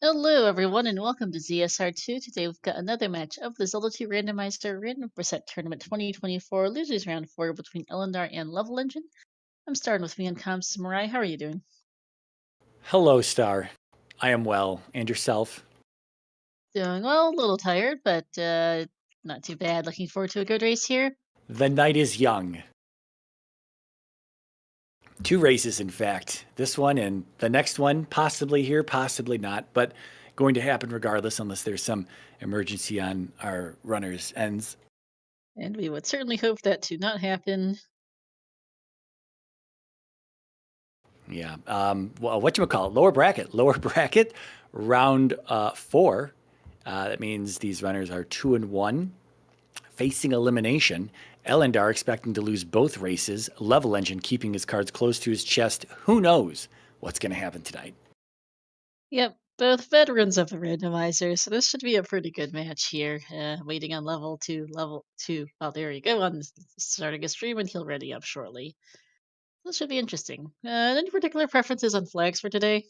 Hello, everyone, and welcome to ZSR2. Today we've got another match of the Zelda 2 Randomizer Random Percent Tournament 2024 Losers Round 4 between Ellendar and levelengine. I'm starting with me and Comms Samurai. How are you doing? Hello, Star. I am well. And yourself? Doing well, a little tired, but not too bad. Looking forward to a good race here. The night is young. Two races, in fact. This one and the next one, possibly here, possibly not, but going to happen regardless unless there's some emergency on our runner's ends. And we would certainly hope that to not happen. Yeah. Well, whatchamacallit? Lower bracket. Lower bracket. Round 4. That means these runners are 2-1. Facing elimination. Ellendar expecting to lose both races. levelengine keeping his cards close to his chest. Who knows what's going to happen tonight? Yep, both veterans of the randomizer, so this should be a pretty good match here. Waiting on level 2. Oh, there you go, on starting a stream, and he'll ready up shortly. This should be interesting. Any particular preferences on flags for today?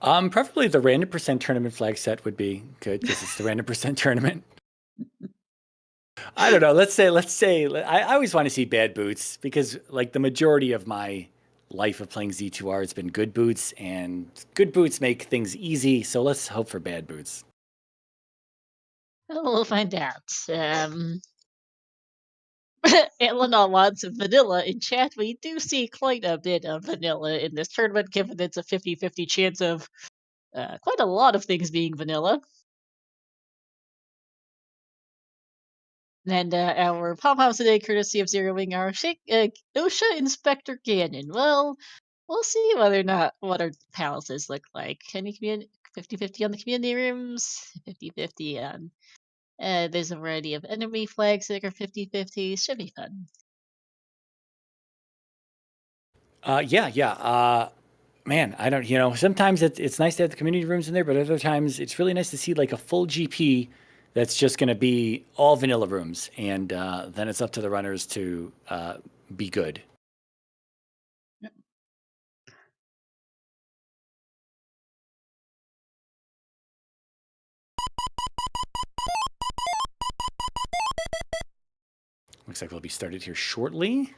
Preferably the random percent tournament flag set would be good because it's the random percent tournament. I don't know. Let's say I always want to see bad boots because like the majority of my life of playing Z2R, it's been good boots, and good boots make things easy. So let's hope for bad boots. Well, we'll find out. Eleanor wants vanilla in chat. We do see quite a bit of vanilla in this tournament, given it's a 50-50 chance of quite a lot of things being vanilla. And our pom-poms today, courtesy of Zeroing our OSHA Inspector Gannon. Well, we'll see whether or not what our palaces look like. Any 50-50 on the community rooms, 50-50 on. There's a variety of enemy flags that are 50-50. Should be fun. Man, I don't, sometimes it's nice to have the community rooms in there, but other times it's really nice to see like a full GP that's just going to be all vanilla rooms. And then it's up to the runners to be good. Yep. Looks like we'll be started here shortly.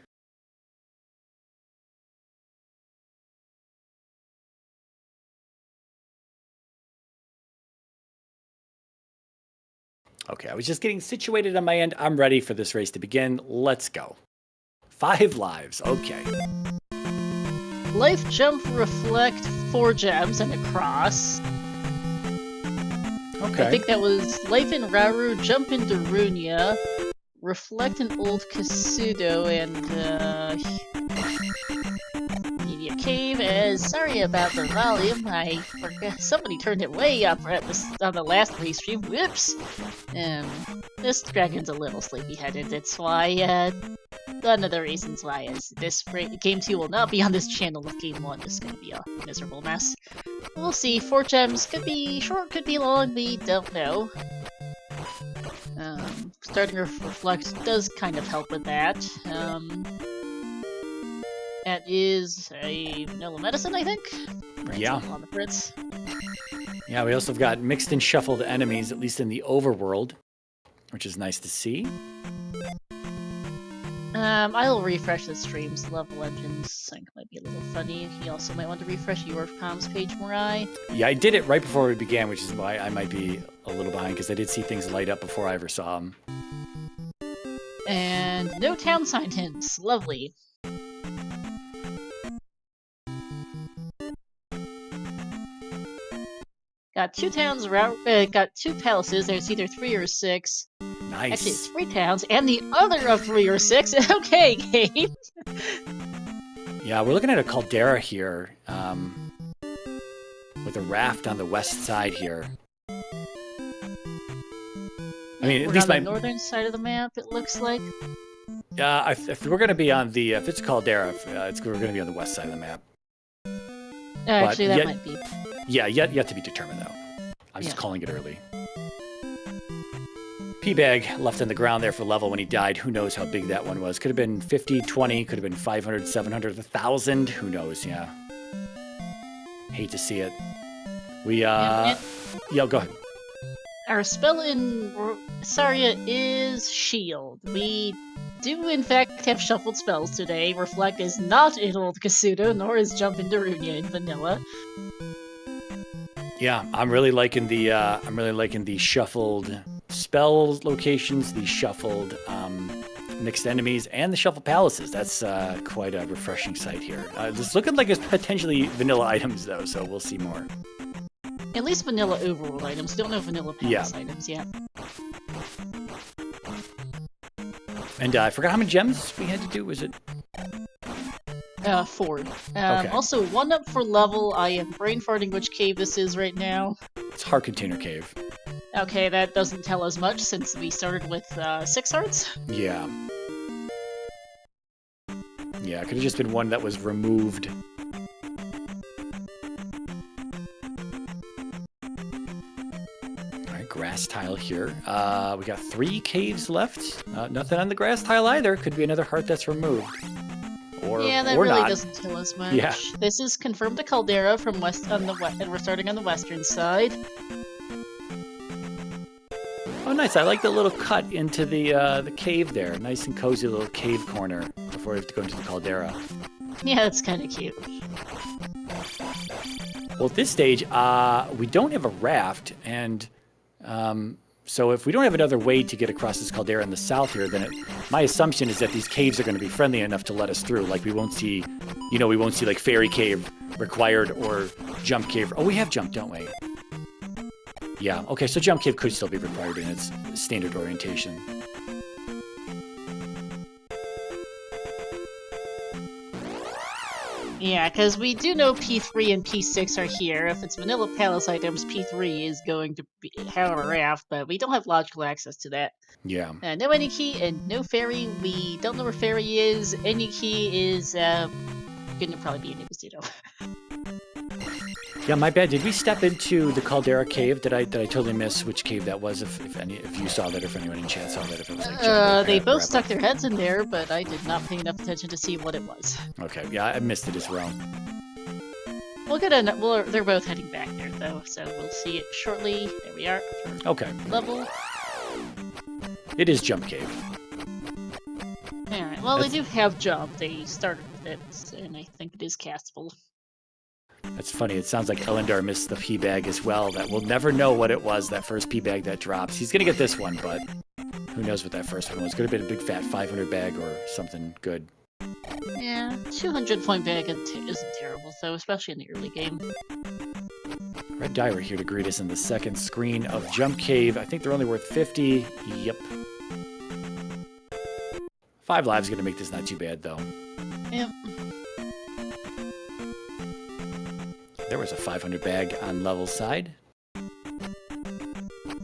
Okay, I was just getting situated on my end. I'm ready for this race to begin. Let's go. 5 lives. Okay. Life, jump, reflect, 4 gems, and a cross. Okay. I think that was life in Rauru, jump into Runia, reflect an old Kasudo, and Media Cave. Sorry about the volume. I forgot somebody turned it way up on the last restream. Whoops. This dragon's a little sleepy-headed. That's why. One of the reasons why is this Game 2 will not be on this channel if Game 1 is going to be a miserable mess. We'll see. 4 gems could be short, could be long, we don't know. Starting Reflect does kind of help with that. That is a vanilla medicine, I think? Yeah. On the Fritz. Yeah, we also have got mixed and shuffled enemies, at least in the overworld, which is nice to see. I'll refresh the stream's levelengine sync might be a little funny. You also might want to refresh your comms page, Murai. Yeah, I did it right before we began, which is why I might be a little behind, because I did see things light up before I ever saw them. And no town sign hints. Lovely. Got 2 towns, got 2 palaces. There's either 3 or 6. Nice. Actually, it's 3 towns, and the other of 3 or 6. Okay, game. Yeah, we're looking at a caldera here, with a raft on the west side here. I mean, at least on the northern side of the map, it looks like. If we're going to be on the, if it's caldera, we're going to be on the west side of the map. Actually, that might be. Yeah, yet to be determined, though. I'm just calling it early. P-Bag left on the ground there for level when he died. Who knows how big that one was. Could have been 50, 20, could have been 500, 700, 1,000. Who knows, yeah. Hate to see it. We yeah, go ahead. Our spell in Saria is Shield. We do in fact have shuffled spells today. Reflect is not in Old Kasuto, nor is Jump into Runia in Vanilla. Yeah, I'm really liking the shuffled spell locations, the shuffled mixed enemies, and the shuffled palaces. That's quite a refreshing sight here. It's looking like it's potentially vanilla items though, so we'll see more. At least vanilla overworld items. Don't know vanilla palace items yet. And I forgot how many gems we had to do. Was it? 4. Okay. Also, 1 up for level. I am brain farting which cave this is right now. It's Heart Container Cave. Okay, that doesn't tell us much since we started with 6 hearts. Yeah. Yeah, it could have just been one that was removed. All right, grass tile here. We got 3 caves left. Nothing on the grass tile either. Could be another heart that's removed. Yeah, that or really not. doesn't tell us much. Yeah. This is confirmed to Caldera from and we're starting on the western side. Oh, nice! I like the little cut into the cave there. Nice and cozy little cave corner before we have to go into the caldera. Yeah, it's kind of cute. Well, at this stage, we don't have a raft, and so if we don't have another way to get across this caldera in the south here, then my assumption is that these caves are going to be friendly enough to let us through. Like we won't see like fairy cave required or jump cave. Oh, we have jump, don't we? Yeah. Okay, so jump cave could still be required in its standard orientation. Yeah, because we do know P3 and P6 are here. If it's vanilla palace items, P3 is going to have a raft, but we don't have logical access to that. Yeah. No any key and no fairy. We don't know where fairy is. Any key is gonna probably be in Ibisuto. Yeah, my bad. Did we step into the caldera cave? Did I totally miss which cave that was? If you saw that, or if anyone in chat saw that, if it was like they both stuck their heads in there, but I did not pay enough attention to see what it was. Okay, yeah, I missed it as well. We'll get they're both heading back there though, so we'll see it shortly. There we are. Okay. Level. It is jump cave. Alright, well, they do have jump. They started with it, and I think it is castable. That's funny. It sounds like Ellendar missed the P bag as well. That we'll never know what it was, that first P bag that drops. He's going to get this one, but who knows what that first one was. Could have been a big fat 500 bag or something good. Yeah, 200 point bag isn't terrible, though, especially in the early game. Red Diary here to greet us in the second screen of Jump Cave. I think they're only worth 50. Yep. 5 lives going to make this not too bad, though. Yep. There was a 500 bag on level side.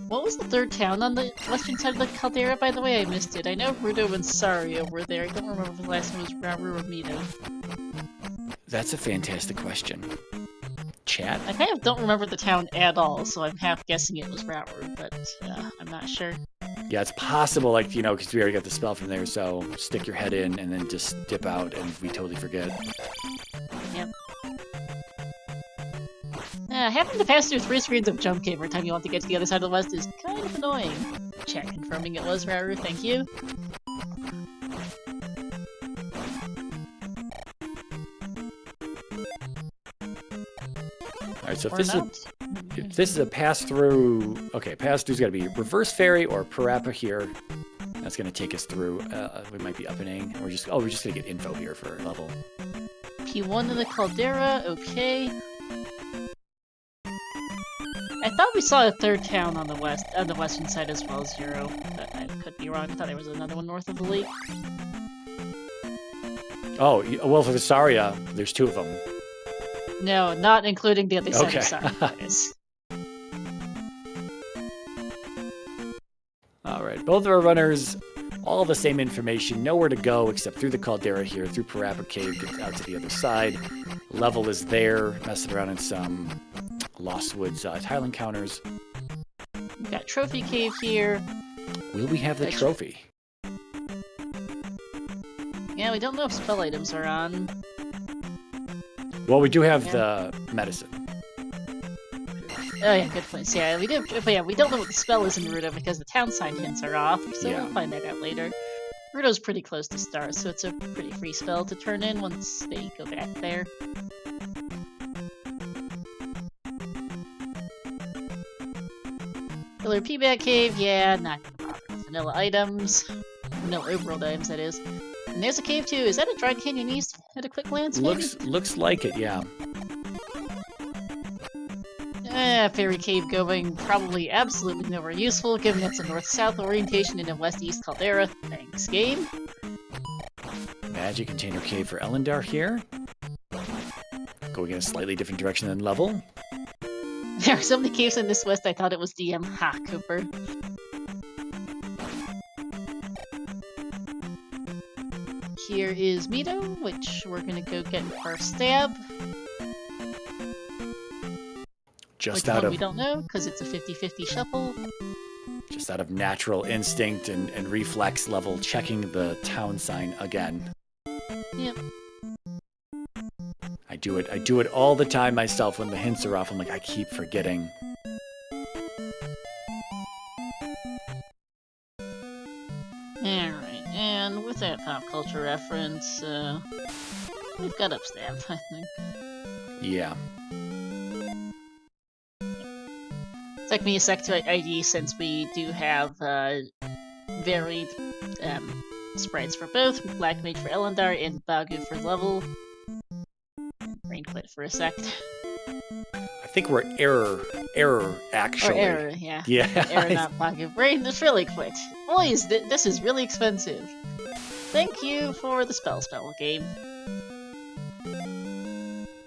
What was the third town on the western side of the caldera, by the way? I missed it. I know Rudo and Saria were there. I don't remember if the last one was Rauru or Mito. That's a fantastic question. Chat? I kind of don't remember the town at all, so I'm half guessing it was Rauru, but I'm not sure. Yeah, it's possible, like, because we already got the spell from there, so stick your head in and then just dip out and we totally forget. Yep. Having to pass through 3 screens of Jump Cave every time you want to get to the other side of the west is kind of annoying. Chat confirming it was Rauru, thank you. Alright, so if this is a pass-through... Okay, pass-through's got to be reverse fairy or Parappa here. That's going to take us through. We might be upping. We're just going to get info here for a level. P1 in the caldera, okay. I thought we saw a third town on the western side as well, 0, but I could be wrong. I thought there was another one north of the lake. Oh, well, for the Saria, there's 2 of them. No, not including the other side Okay. of Saria. All right, both of our runners, all the same information, nowhere to go except through the caldera here, through Parappa Cave, get out to the other side. Level is there, messing around in some Lost Woods tile encounters. We've got Trophy Cave here. Will we have the trophy? Yeah, we don't know if spell items are on. Well, we do have the medicine. Oh yeah, good points. Yeah, we do. But yeah, we don't know what the spell is in Rudo because the town sign hints are off, so Yeah. we'll find that out later. Rudo's pretty close to start, so it's a pretty free spell to turn in once they go back there. Killer P-Bag Cave, yeah, not gonna bother with vanilla items. Vanilla overworld items, that is. And there's a cave too. Is that a dried canyon east at a quick glance, maybe? Looks like it, yeah. Fairy cave going probably absolutely nowhere useful, given it's a north-south orientation in a west-east caldera. Thanks, game. Magic container cave for Ellendar here. Going in a slightly different direction than level. There are so many caves in this west, I thought it was DM. Ha, Cooper. Here is Mito, which we're gonna go get for our stab. Just Which out one of we don't know, because it's a 50-50 shuffle. just out of natural instinct and reflex level, checking the town sign again. Yep. I do it all the time myself when the hints are off. I'm like, I keep forgetting. Alright, and with that pop culture reference, we've got upstab, I think. Yeah. Took me a sec to ID since we do have varied sprites for both, Black Mage for Ellendar and Bagu for level. Brain quit for a sec. I think we're error actually. Or error, yeah. Yeah. Error, not Bagu. Brain just really quit. Boys, this is really expensive. Thank you for the spell game.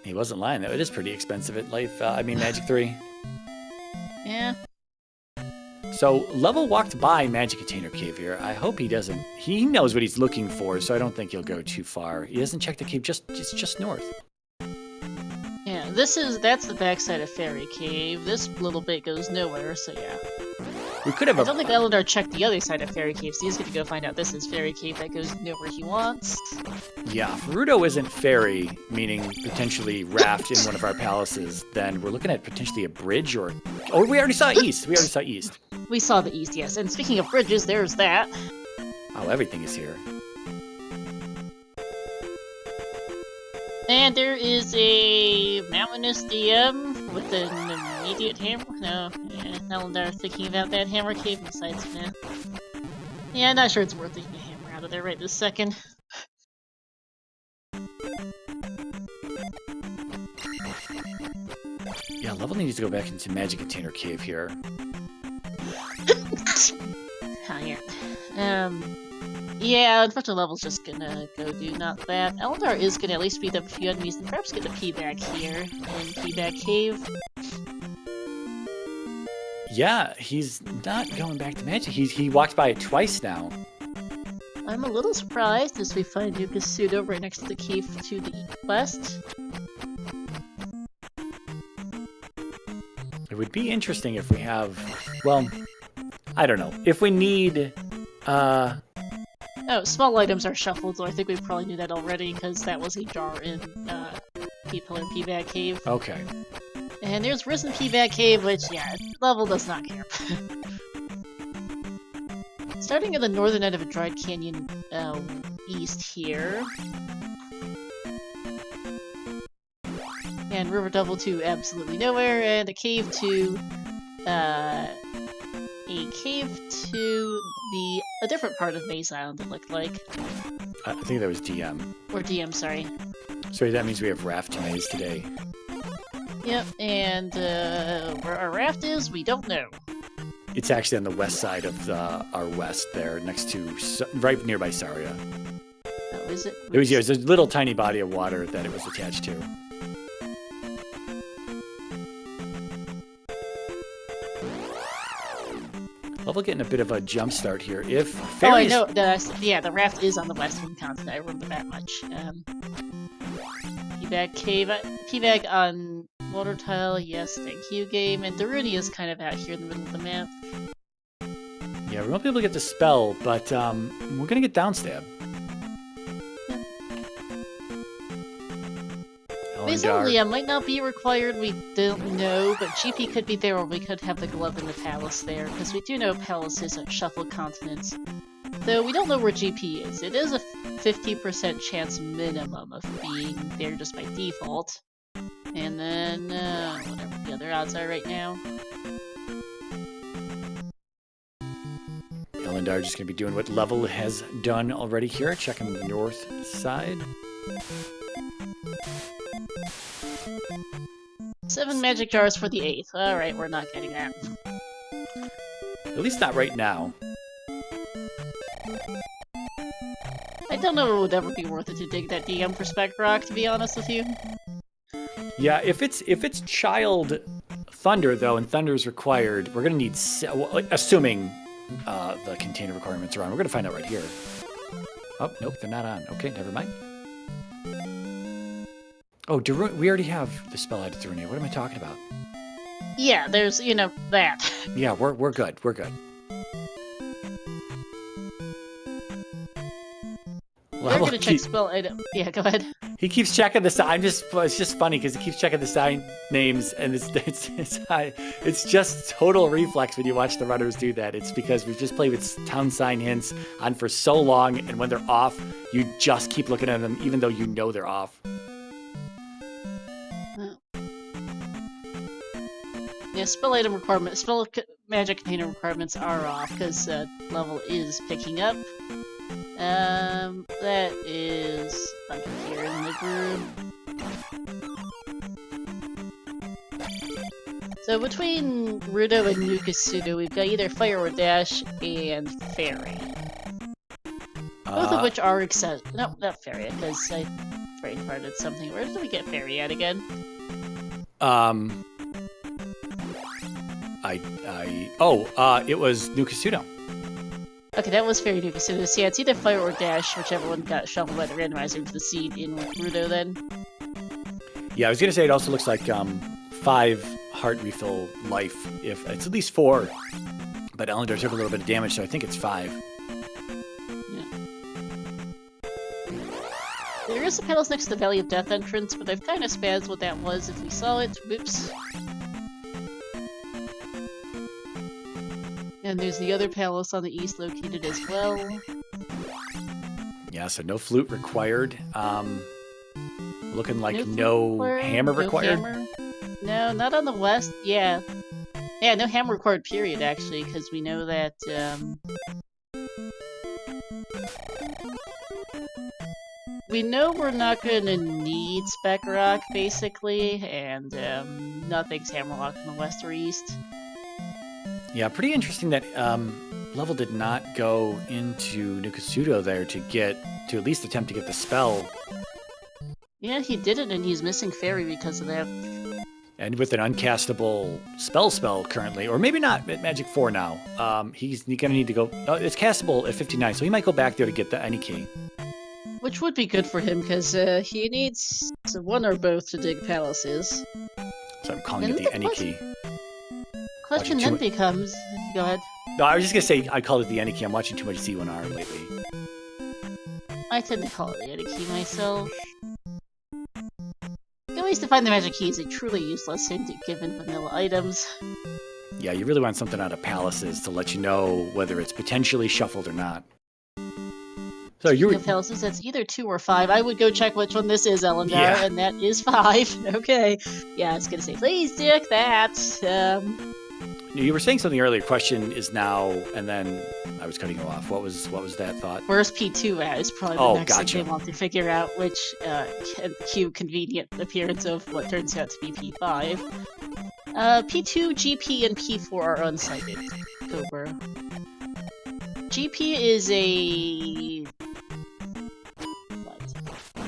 He wasn't lying though. It is pretty expensive at Magic 3. Yeah. So Level walked by Magic Container Cave here. I hope he doesn't. He knows what he's looking for, so I don't think he'll go too far. He doesn't check the cave just north. Yeah, that's the backside of Fairy Cave. This little bit goes nowhere, so yeah. We could have I don't think Ellendar checked the other side of Fairy Cave, so he's gonna go find out this is Fairy Cave that goes nowhere he wants. Yeah, if Rudo isn't fairy, meaning potentially raft in one of our palaces, then we're looking at potentially a bridge or... Oh, we already saw east. We saw the east, yes. And speaking of bridges, there's that. Oh, everything is here. And there is a mountainous DM with an immediate hammer. No, yeah, Ellendar thinking about that hammer cave besides, nah. Yeah, I'm not sure it's worth taking a hammer out of there right this second. Yeah, Level needs to go back into Magic Container Cave here. Oh, yeah. Yeah, unfortunately, Level's just gonna go do not that. Ellendar is gonna at least speed up a few enemies and perhaps get the P-Bag here in P-Bag Cave. Yeah, he's not going back to Magic. He walked by it twice now. I'm a little surprised as we find Yuka's pseudo right next to the cave to the west. It would be interesting if we have... Well, I don't know. If we need... Oh, small items are shuffled, so I think we probably knew that already, because that was a jar in P-Pillar P-Bag Cave. Okay. And there's Risen P-Bag Cave, which, yeah, Level does not care. Starting at the northern end of a dried canyon east here. And River Devil to absolutely nowhere, and a cave to a different part of Maze Island, it looked like. I think that was DM. Or DM, sorry. Sorry, that means we have raft to Maze today. Yep, and where our raft is, we don't know. It's actually on the west side of our west there, next to... right nearby Saria. Oh, is it? It was a little tiny body of water that it was attached to. Level getting a bit of a jump start here. If fairies... Oh, I know. Yeah, the raft is on the western continent. I remember that much. P-Bag Cave. P-Bag on water tile. Yes, thank you, game. And Daruni is kind of out here in the middle of the map. Yeah, we won't be able to get the spell, but we're going to get downstab. Yeah. Elysia might not be required, we don't know, but GP could be there, or we could have the glove in the palace there, because we do know palaces are shuffled continents. Though we don't know where GP is. It is a 50% chance minimum of being there just by default. And then, whatever the other odds are right now. Ellendar just going to be doing what Level has done already here, checking the north side. 7 magic jars for the 8th. Alright, we're not getting that. At least not right now. I don't know if it would ever be worth it to dig that DM for Spec Rock, to be honest with you. Yeah, if it's Child Thunder, though, and Thunder is required, we're going to need... assuming the container requirements are on. We're going to find out right here. Oh, nope, they're not on. Okay, never mind. Oh, we already have the spell added to Daruni. What am I talking about? Yeah, there's, that. Yeah, we're good. We're good. We're gonna check spell item. Yeah, go ahead. He keeps checking the sign. It's just funny because he keeps checking the sign names, and it's just total reflex when you watch the runners do that. It's because we've just played with town sign hints on for so long, and when they're off, you just keep looking at them, even though you know they're off. Yeah, spell item requirements, magic container requirements are off because level is picking up. That is under here in the group. So between Rudo and Nukasudo, we've got either Fire or Dash and Fairy. Both of which are accessible. No, not Fairy, because I brain farted something. Where did we get Fairy at again? It was Nukasudo. Okay, that was Fairy Nukasudo. So yeah, it's either Fire or Dash, whichever one got shuffled by the randomizer into the seed in Rudo then. Yeah, I was gonna say it also looks like 5 heart refill life. If it's at least 4, but Ellendar took a little bit of damage, so I think it's 5. Yeah. There is a palace next to the Valley of Death entrance, but I've kind of spazzed what that was if we saw it. Whoops. And there's the other palace on the east located as well. Yeah, so no flute required. Looking like no hammer required. Hammer? No, not on the west. Yeah. Yeah, no hammer required, period, actually, because we know that, we know we're not gonna need Spec Rock, basically, and, nothing's hammerlocked in the west or east. Yeah, pretty interesting that Level did not go into Nukasudo there to at least attempt to get the spell. Yeah, he didn't, and he's missing Fairy because of that. And with an uncastable spell currently, or maybe not at Magic 4 now, he's gonna need to go... it's castable at 59, so he might go back there to get the any key. Which would be good for him, because he needs one or both to dig palaces. So I'm calling it the any key. Question then becomes... Go ahead. No, I was just gonna say I called it the any key. I'm watching too much Z2R lately. I tend to call it the any key myself. The ways to find the magic key is a truly useless hint given vanilla items. Yeah, you really want something out of palaces to let you know whether it's potentially shuffled or not. So you palaces, that's either 2 or 5. I would go check which one this is, Ellendar, and that is 5. Okay. Yeah, I was gonna say, please dick that. You were saying something earlier. Question is now, and then I was cutting you off. What was that thought? Where's P2 at? Is probably the next thing they want to figure out, which cue convenient appearance of what turns out to be P5. P2, GP, and P4 are unsighted. Cobra. GP is a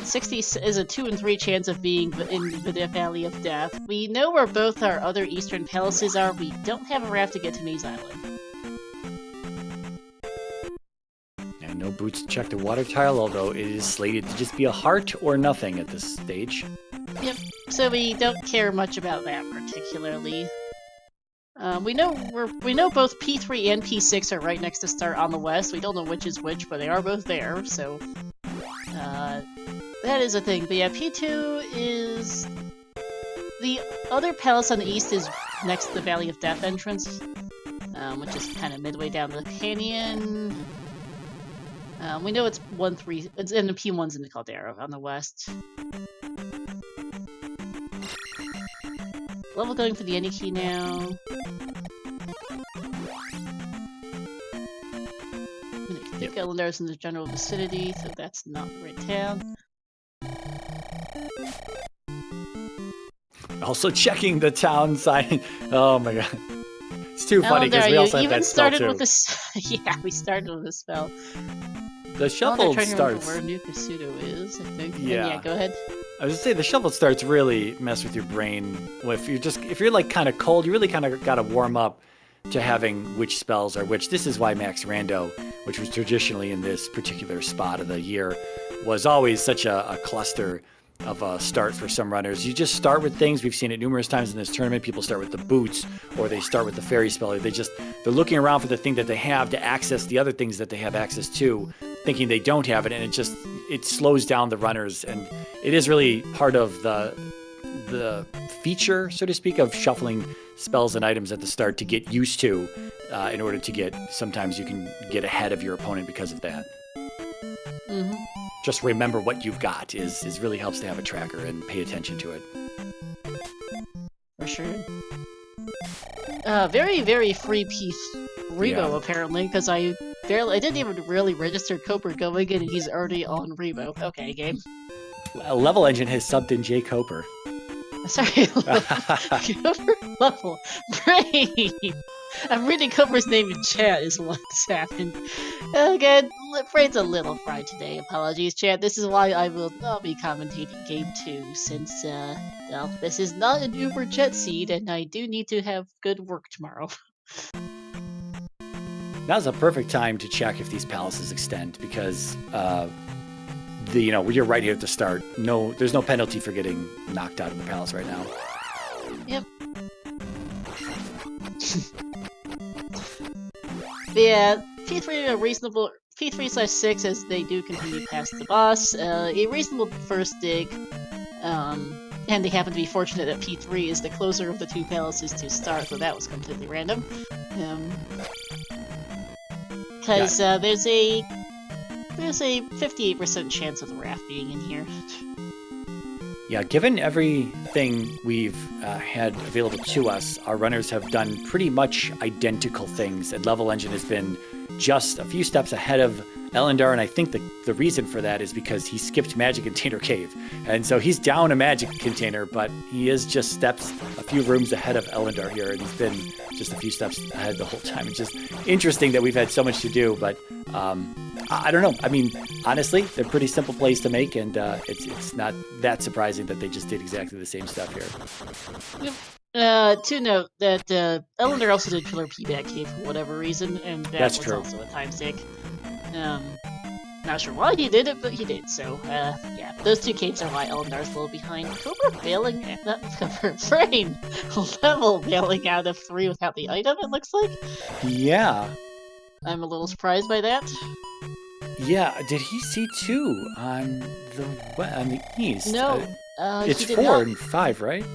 60 is a 2 in 3 chance of being in the Valley of Death. We know where both our other eastern palaces are. We don't have a raft to get to Maze Island. And no boots to check the water tile, although it is slated to just be a heart or nothing at this stage. Yep. So we don't care much about that particularly. We know both P3 and P6 are right next to start on the west. We don't know which is which, but they are both there. So that is a thing. But yeah, P2 is the other palace on the east is next to the Valley of Death entrance, which is kind of midway down the canyon. We know it's 1-3. It's in the P1's in the Caldera on the west. Level going for the any key now. I think Ellendar's in the general vicinity, so that's not the right town. Also checking the town sign. Oh my god. It's too funny because we also have that spell too. With this. Yeah, we started with a spell. The shuffle starts. Where New Kasuto is, I think. Yeah. Yeah, go ahead. I was gonna say the shuffle starts really mess with your brain. If you're like kind of cold, you really kind of got to warm up to having which spells are which. This is why Max Rando, which was traditionally in this particular spot of the year, was always such a cluster of a start for some runners. You just start with things. We've seen it numerous times in this tournament. People start with the boots, or they start with the fairy spell. Or they're looking around for the thing that they have to access the other things that they have access to, thinking they don't have it, and it slows down the runners. And it is really part of the feature, so to speak, of shuffling spells and items at the start to get used to, in order to sometimes you can get ahead of your opponent because of that. Mm-hmm. Just remember what you've got is really helps to have a tracker and pay attention to it. For sure. Very, very free piece Rebo, apparently, because I didn't even really register Coper going in, and he's already on Rebo. Okay, game. Level Engine has subbed in J. Coper. Sorry, Coper level. Brain! I'm reading Coper's name in chat is what's happened. Again, Brain's a little fried today. Apologies, chat. This is why I will not be commentating Game 2, since, well, this is not an Uber jet seed, and I do need to have good work tomorrow. Now's a perfect time to check if these palaces extend, because you're right here at the start. There's no penalty for getting knocked out of the palace right now. Yep. Yeah, P3 a reasonable P3/6 as they do continue past the boss. A reasonable first dig. And they happen to be fortunate that P3 is the closer of the two palaces to start, so that was completely random. Because there's a 58% chance of the raft being in here. Yeah, given everything we've had available to us, our runners have done pretty much identical things, and Level Engine has been just a few steps ahead of Ellendar, and I think the reason for that is because he skipped Magic Container Cave. And so he's down a Magic Container, but he is just a few rooms ahead of Ellendar here, and he's been just a few steps ahead the whole time. It's just interesting that we've had so much to do, but I don't know. I mean, honestly, they're pretty simple plays to make, and it's not that surprising that they just did exactly the same stuff here. Yep. To note that Ellendar also did Pillar P-Back Cave for whatever reason, and that's was also a time sink. Not sure why he did it, but he did, so, yeah. Those two caves are why Ellendar's a little behind. Cobra bailing at that frame! Level bailing out of 3 without the item, it looks like? Yeah. I'm a little surprised by that. Yeah, did he see 2 on the east? No, it's 4 and 5, right?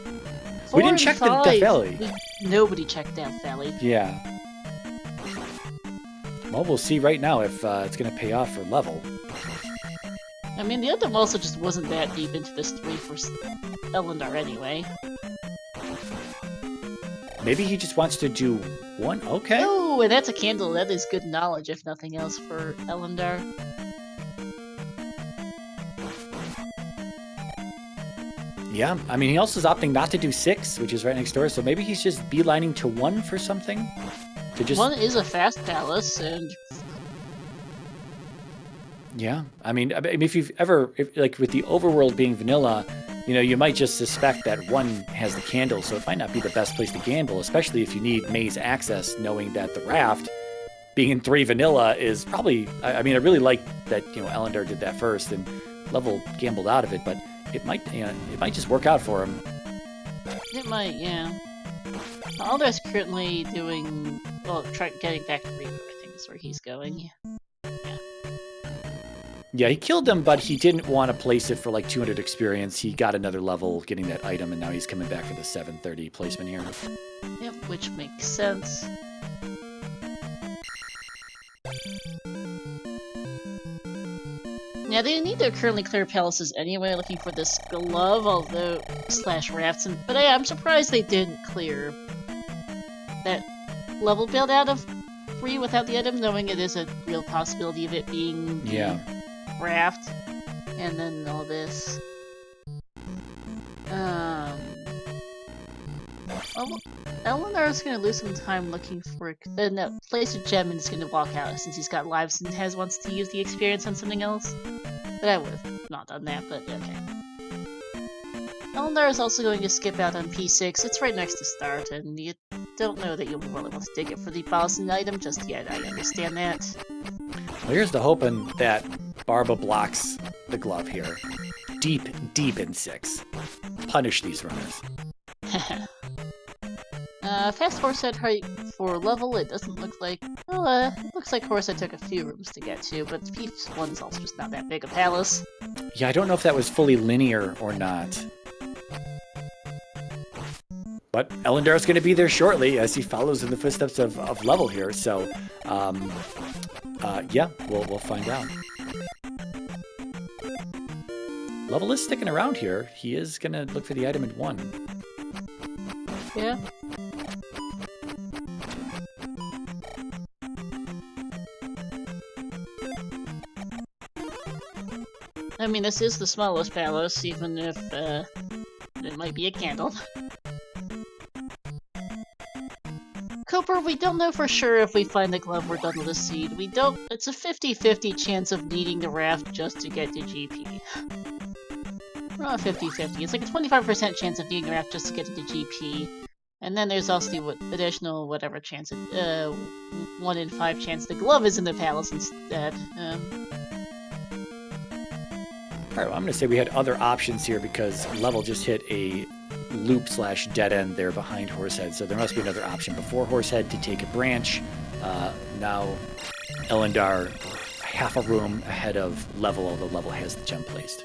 We didn't check the Death Valley. Nobody checked Death Valley. Yeah. Well, we'll see right now if it's going to pay off for level. I mean, the other also just wasn't that deep into this 3 for Ellendar anyway. Maybe he just wants to do 1? Okay. Oh, and that's a candle. That is good knowledge, if nothing else, for Ellendar. Yeah, I mean, he also is opting not to do 6, which is right next door, so maybe he's just beelining to 1 for something? 1 is a fast palace, and... Yeah, I mean if you've ever, like with the overworld being vanilla, you might just suspect that 1 has the candle, so it might not be the best place to gamble, especially if you need maze access, knowing that the raft, being in 3 vanilla, is probably... I mean, I really like that, Ellendar did that first, and Level gambled out of it, but it might just work out for him. It might, yeah. Ellendar's currently doing... Well, getting back to Rebo, I think is where he's going. Yeah. Yeah, he killed him, but he didn't want to place it for like 200 experience. He got another level getting that item, and now he's coming back for the 730 placement here. Yep, which makes sense. Now, they need to currently clear palaces anyway, looking for this glove, although slash rafts, but I'm surprised they didn't clear that level build out of free without the item, knowing it is a real possibility of it being raft, and then all this. Well, Ellendar is going to lose some time looking for no, place a gem and is going to walk out since he's got lives and wants to use the experience on something else. But I would have not done that, but okay. Ellendar is also going to skip out on P6. It's right next to start, and you don't know that you'll really want to dig it for the boss and item just yet. I understand that. Well, here's the hoping that Barba blocks the glove here. Deep in 6. Punish these runners. Fast Horsehead height for level, it doesn't look like... Well, it looks like Horsehead took a few rooms to get to, but P1's also just not that big a palace. Yeah, I don't know if that was fully linear or not. But Ellendar is going to be there shortly as he follows in the footsteps of Level here, so... yeah, we'll find out. Level is sticking around here. He is going to look for the item in 1. Yeah. I mean, this is the smallest palace, even if it might be a candle. Cooper, we don't know for sure if we find the glove we're done with the seed. We don't. It's a 50-50 chance of needing the raft just to get to GP. Not 50-50. It's like a 25% chance of needing the raft just to get to the GP. And then there's also the additional whatever chance, 1 in 5 chance the glove is in the palace instead. Alright, well, I'm going to say we had other options here because Level just hit a loop/dead end there behind Horsehead, so there must be another option before Horsehead to take a branch. Now Ellendar half a room ahead of Level, although Level has the gem placed.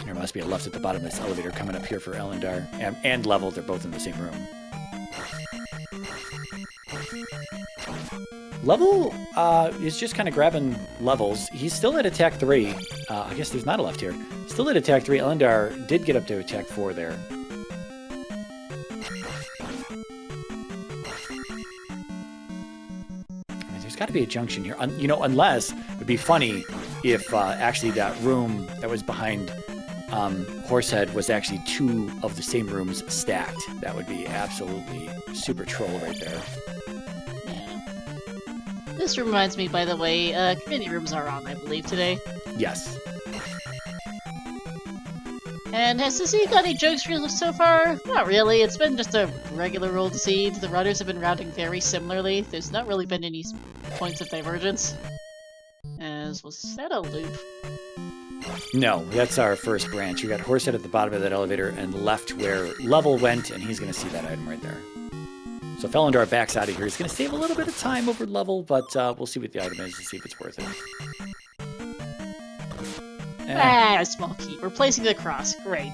There must be a left at the bottom of this elevator coming up here for Ellendar and Level. They're both in the same room. Level is just kind of grabbing levels. He's still at attack 3. I guess there's not a left here. Still at attack 3. Ellendar did get up to attack 4 there. There's got to be a junction here. You know, unless it would be funny if actually that room that was behind Horsehead was actually 2 of the same rooms stacked. That would be absolutely super troll right there. This reminds me, by the way, community rooms are on, I believe, today. Yes. And has the seed got any jokes for you so far? Not really. It's been just a regular old seed. The runners have been routing very similarly. There's not really been any points of divergence. Was that a loop? No, that's our first branch. We got Horsehead at the bottom of that elevator and left where Level went, and he's going to see that item right there. So if Ellendar backs out of here, he's going to save a little bit of time over Level, but we'll see what the item is and see if it's worth it. Small key. Replacing the cross. Great.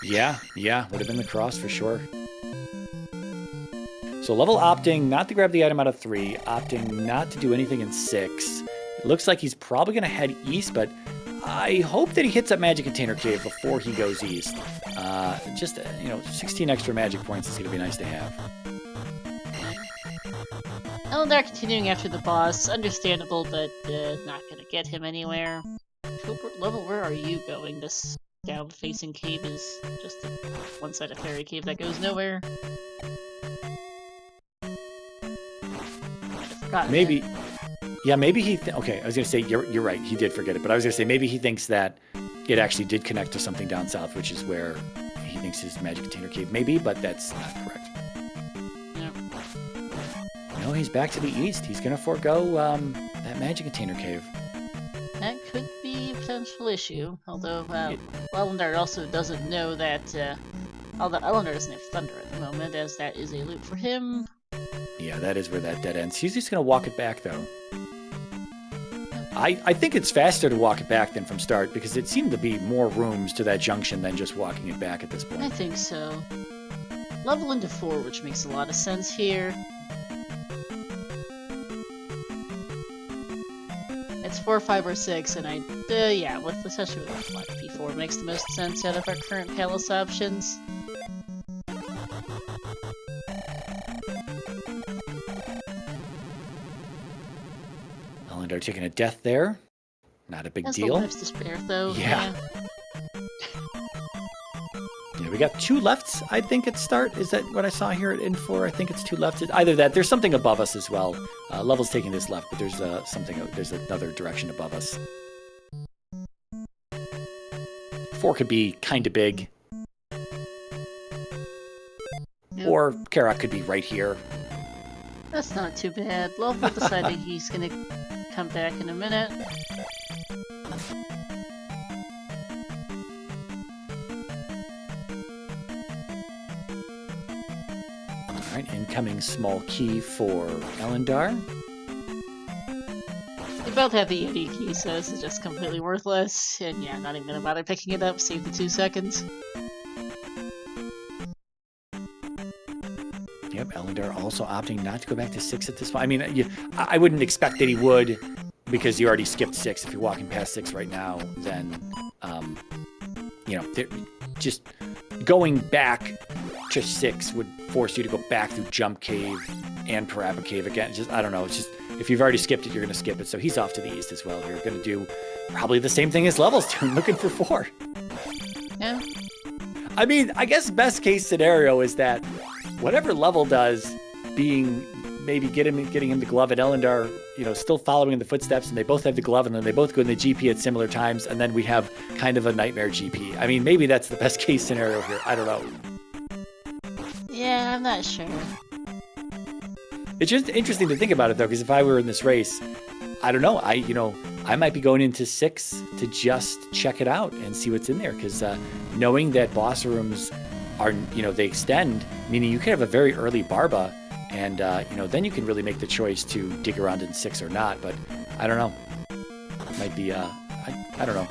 Yeah, would have been the cross for sure. So Level opting not to grab the item out of 3, opting not to do anything in 6. It looks like he's probably going to head east, but I hope that he hits that magic container cave before he goes east. Just, 16 extra magic points is going to be nice to have. Ellendar continuing after the boss, understandable, but not gonna get him anywhere. Level, where are you going? This down-facing cave is just a one-sided fairy cave that goes nowhere. Maybe, yeah, maybe he. Okay, I was gonna say you're right. He did forget it, but I was gonna say maybe he thinks that it actually did connect to something down south, which is where he thinks his magic container cave may be, but that's not correct. No, he's back to the east. He's going to forego that magic container cave. That could be a potential issue, although Ellendar also doesn't know that Although Ellendar doesn't have Thunder at the moment, as that is a loop for him. Yeah, that is where that dead ends. He's just going to walk it back, though. I think it's faster to walk it back than from start, because it seemed to be more rooms to that junction than just walking it back at this point. I think so. Level into 4, which makes a lot of sense here. It's 4, 5, or 6, and yeah, especially with like P4 makes the most sense out of our current palace options. Ellendar taking a death there. Not a big Has deal. the lives to spare, though. Yeah. Yeah, we got 2 lefts, I think, at start. Is that what I saw here at N4? I think it's 2 left. Either that. There's something above us as well. Level's taking this left, but there's there's another direction above us. 4 could be kind of big. Yep. Or Karak could be right here. That's not too bad. Level decided he's gonna come back in a minute. Alright, incoming small key for Ellendar. They both have the ED key, so this is just completely worthless. And yeah, not even gonna bother picking it up, save the 2 seconds. Yep, Ellendar also opting not to go back to 6 at this point. I mean, I wouldn't expect that he would, because you already skipped 6. If you're walking past 6 right now, then, you know, just going back to 6 would force you to go back through Jump Cave and Parappa Cave again. Just, I don't know, it's just, if you've already skipped it, you're going to skip it. So he's off to the east as well. You're going to do probably the same thing as Level's doing, looking for 4. Yeah. I mean, I guess best case scenario is that whatever Level does, being maybe getting him the glove at Ellendar, you know, still following in the footsteps, and they both have the glove, and then they both go in the GP at similar times, and then we have kind of a nightmare GP. I mean, maybe that's the best case scenario here. I don't know. Yeah, I'm not sure. It's just interesting to think about it, though, because if I were in this race, I don't know. I might be going into 6 to just check it out and see what's in there, because knowing that boss rooms are, you know, they extend, meaning you can have a very early Barba, and you know, then you can really make the choice to dig around in 6 or not. But I don't know. It might be I don't know.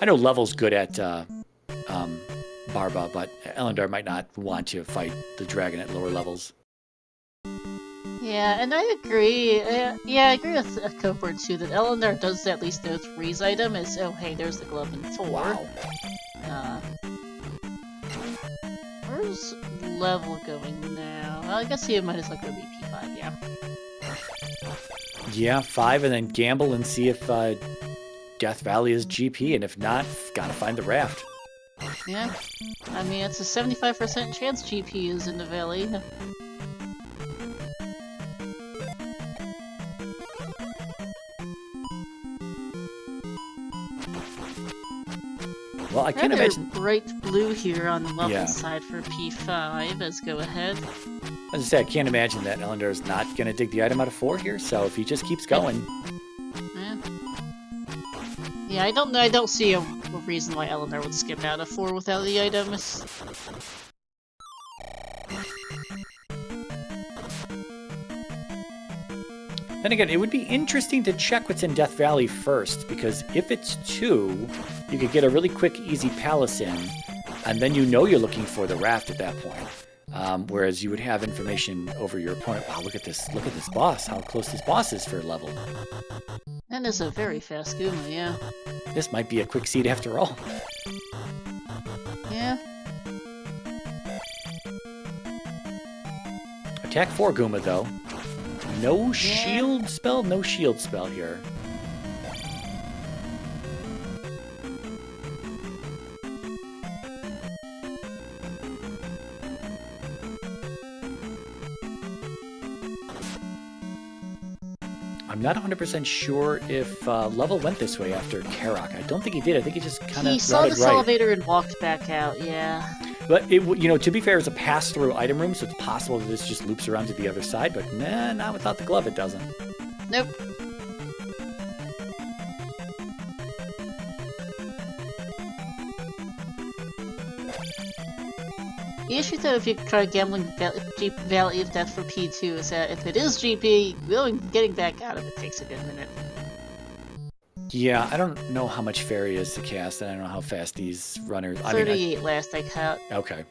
I know Level's good at Barba, but Ellendar might not want to fight the dragon at lower levels. Yeah, and I agree. Yeah, I agree with Copper too, that Ellendar does at least know 3's item is, oh hey, there's the glove in 4. Wow. Where's Level going now? Well, I guess he might as well go BP5, yeah. Yeah, 5, and then gamble and see if Death Valley is GP, and if not, gotta find the raft. Yeah. I mean, it's a 75% chance GP is in the valley. Well, I can't Rather imagine. bright blue here on the level Yeah. side for P5 as go ahead. As I said, I can't imagine that Ellendar is not going to dig the item out of 4 here, so if he just keeps going. Yeah, I don't see a reason why Ellendar would skip out of 4 without the items. Then again, it would be interesting to check what's in Death Valley first, because if it's 2, you could get a really quick, easy palace in, and then you know you're looking for the raft at that point. Whereas you would have information over your opponent. Wow, look at this boss, how close this boss is for level. That is a very fast Guma, yeah. This might be a quick seed after all. Yeah. Attack 4 Guma, though. No shield spell? No shield spell here. I'm not 100% sure if Level went this way after Karak. I don't think he did. I think he just kind of He saw routed this right. elevator and walked back out, yeah. But, to be fair, it's a pass-through item room, so it's possible that this just loops around to the other side, but nah, not without the glove, it doesn't. Nope. The issue though, if you try gambling Valley of Death for P2, is that if it is GP, getting back out of it takes a good minute. Yeah, I don't know how much fairy is to cast, and I don't know how fast these runners... 38 last I count. Okay.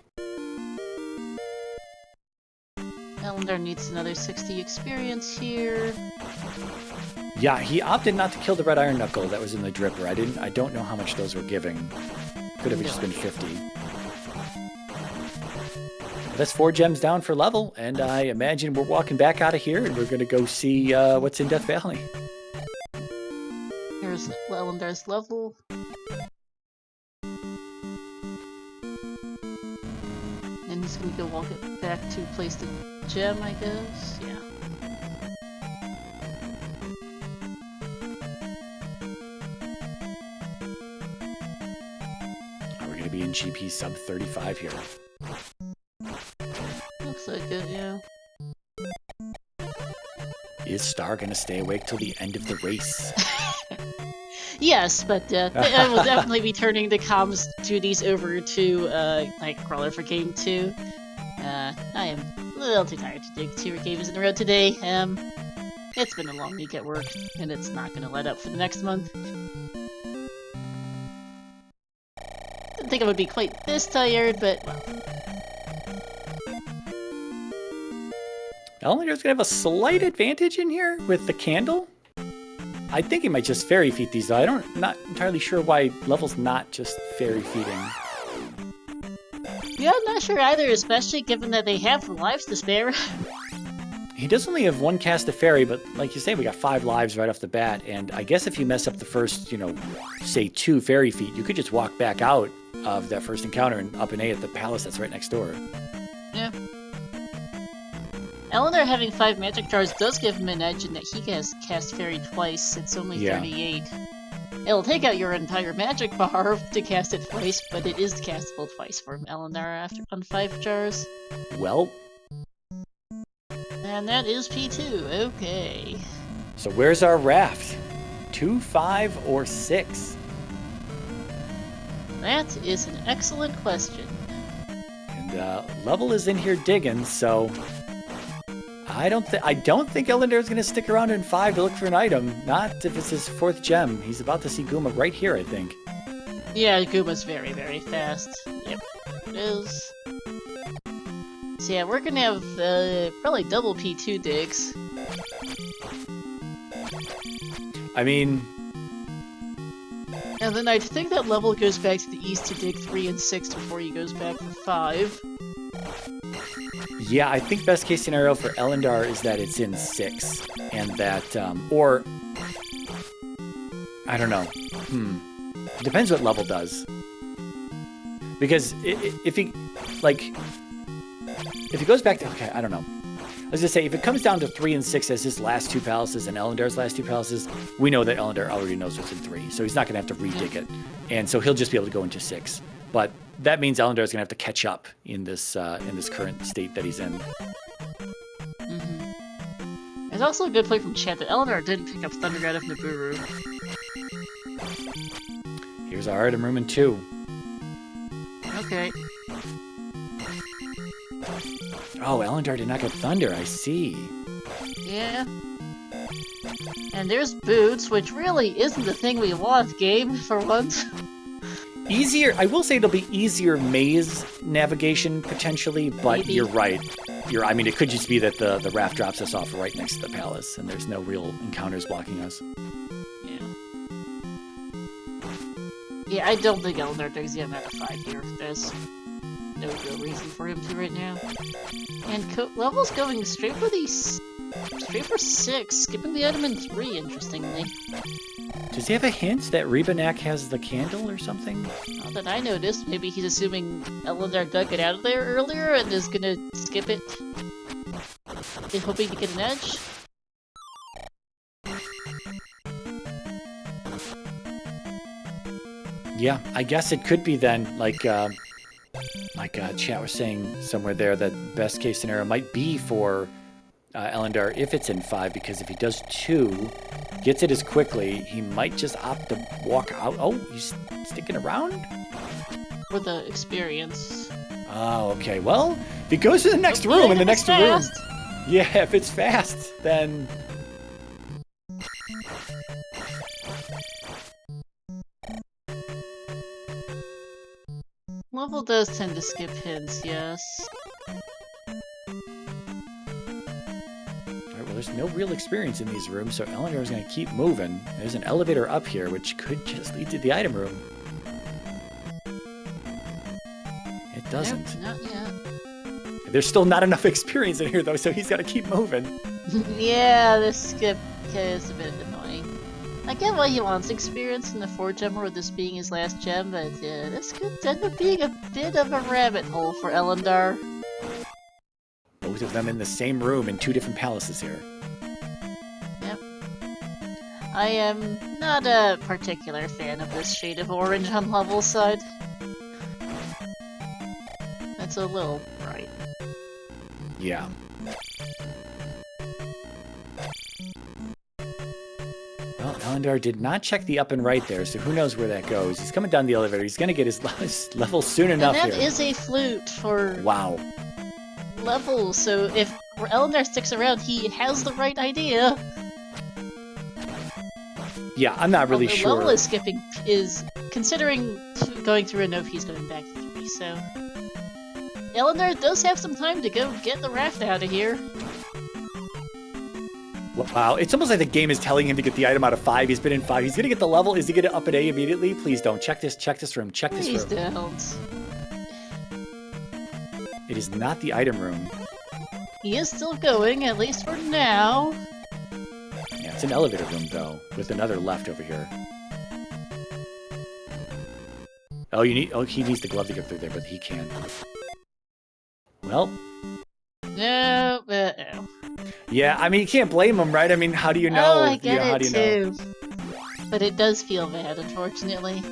Ellendar needs another 60 experience here. Yeah, he opted not to kill the red iron knuckle that was in the dripper. I don't know how much those were giving. Could have just been 50. That's 4 gems down for level, and I imagine we're walking back out of here, and we're going to go see what's in Death Valley. Here's Ellendar's level. And he's going to go walk it back to place the gem, I guess. Yeah. We're going to be in GP sub 35 here. Looks like it, yeah. Is Star going to stay awake till the end of the race? Yes, but I will definitely be turning the comms duties over to Nightcrawler for Game 2. I am a little too tired to dig 2 games in a row today. It's been a long week at work, and it's not going to let up for the next month. Didn't think I would be quite this tired, but well. Ellendar's going to have a slight advantage in here with the candle. I think he might just fairy feed these, though. I'm not entirely sure why level's not just fairy feeding. Yeah, I'm not sure either, especially given that they have lives to spare. He does only have 1 cast of fairy, but like you say, we got 5 lives right off the bat, and I guess if you mess up the first, say 2 fairy feet, you could just walk back out of that first encounter and up and A at the palace that's right next door. Yeah. Ellendar having 5 magic jars does give him an edge in that he has cast fairy twice. It's only 38. It'll take out your entire magic bar to cast it twice, but it is castable twice for Ellendar on 5 jars. Well. And that is P2, okay. So where's our raft? 2, 5, or 6? That is an excellent question. And level is in here digging, so I don't think Ellendar is going to stick around in 5 to look for an item. Not if it's his 4th gem. He's about to see Guma right here, I think. Yeah, Guma's very, very fast. Yep, it is. So yeah, we're gonna have probably double P2 digs. I mean... And then I think that level goes back to the east to dig 3 and 6 before he goes back for 5. Yeah, I think best case scenario for Ellendar is that it's in 6. And that, or... I don't know. It depends what level does. Because if he, if he goes back to... Okay, I don't know. I was going to say, if it comes down to 3 and 6 as his last 2 palaces and Ellendar's last 2 palaces, we know that Ellendar already knows what's in 3, so he's not going to have to redig it. And so he'll just be able to go into 6. But that means Ellendar's going to have to catch up in this current state that he's in. Mm-hmm. It's also a good point from chat that Ellendar didn't pick up Thunder God of Nibiru. Here's our item room in 2. Okay. Oh, Ellendar did not get Thunder, I see. Yeah. And there's boots, which really isn't the thing we want, game, for once. Easier, I will say it'll be easier maze navigation, potentially, but Maybe. You're right. I mean, it could just be that the raft drops us off right next to the palace, and there's no real encounters blocking us. Yeah. Yeah, I don't think Ellendar digs the amount of 5 here. There's no real reason for him to right now. And level's going straight for these... Straight for 6, skipping the item in 3, interestingly. Does he have a hint that Rebanak has the candle or something? Not that I noticed. Maybe he's assuming Ellendar dug it out of there earlier and is gonna skip it. Is hoping to get an edge. Yeah, I guess it could be then, like chat was saying somewhere there, that best case scenario might be for Ellendar if it's in 5, because if he does 2, gets it as quickly, he might just opt to walk out. Oh, he's sticking around? For the experience. Oh, okay. Well, if he goes to the next room, in the next room... Yeah, if it's fast, then... Level does tend to skip hints, yes. Well, there's no real experience in these rooms, so Ellendar is going to keep moving. There's an elevator up here, which could just lead to the item room. It doesn't. Nope, not yet. There's still not enough experience in here, though, so he's got to keep moving. Yeah, this skip is a bit annoying. I get why he wants experience in the 4-gemmer with this being his last gem, but this could end up being a bit of a rabbit hole for Ellendar. Both of them in the same room in 2 different palaces here. Yep. I am not a particular fan of this shade of orange on level side. It's a little bright. Yeah. Well, Ellendar did not check the up and right there, so who knows where that goes. He's coming down the elevator. He's going to get his level soon enough here. And that is a flute for... Wow. Level, so if Ellendar sticks around, he has the right idea. Yeah, I'm not really sure. Level is skipping is considering going through a note, he's going back to 3, so... Ellendar does have some time to go get the raft out of here. Wow, it's almost like the game is telling him to get the item out of 5. He's been in 5. He's gonna get the level. Is he gonna up an A immediately? Please don't. Check this room. Check this room. Please don't. It is not the item room. He is still going, at least for now. Yeah, it's an elevator room, though, with another left over here. Oh, he needs the glove to get through there, but he can. Well. No, no. Yeah, I mean, you can't blame him, right? I mean, how do you know? Oh, I get how it, do you too. know? But it does feel bad, unfortunately.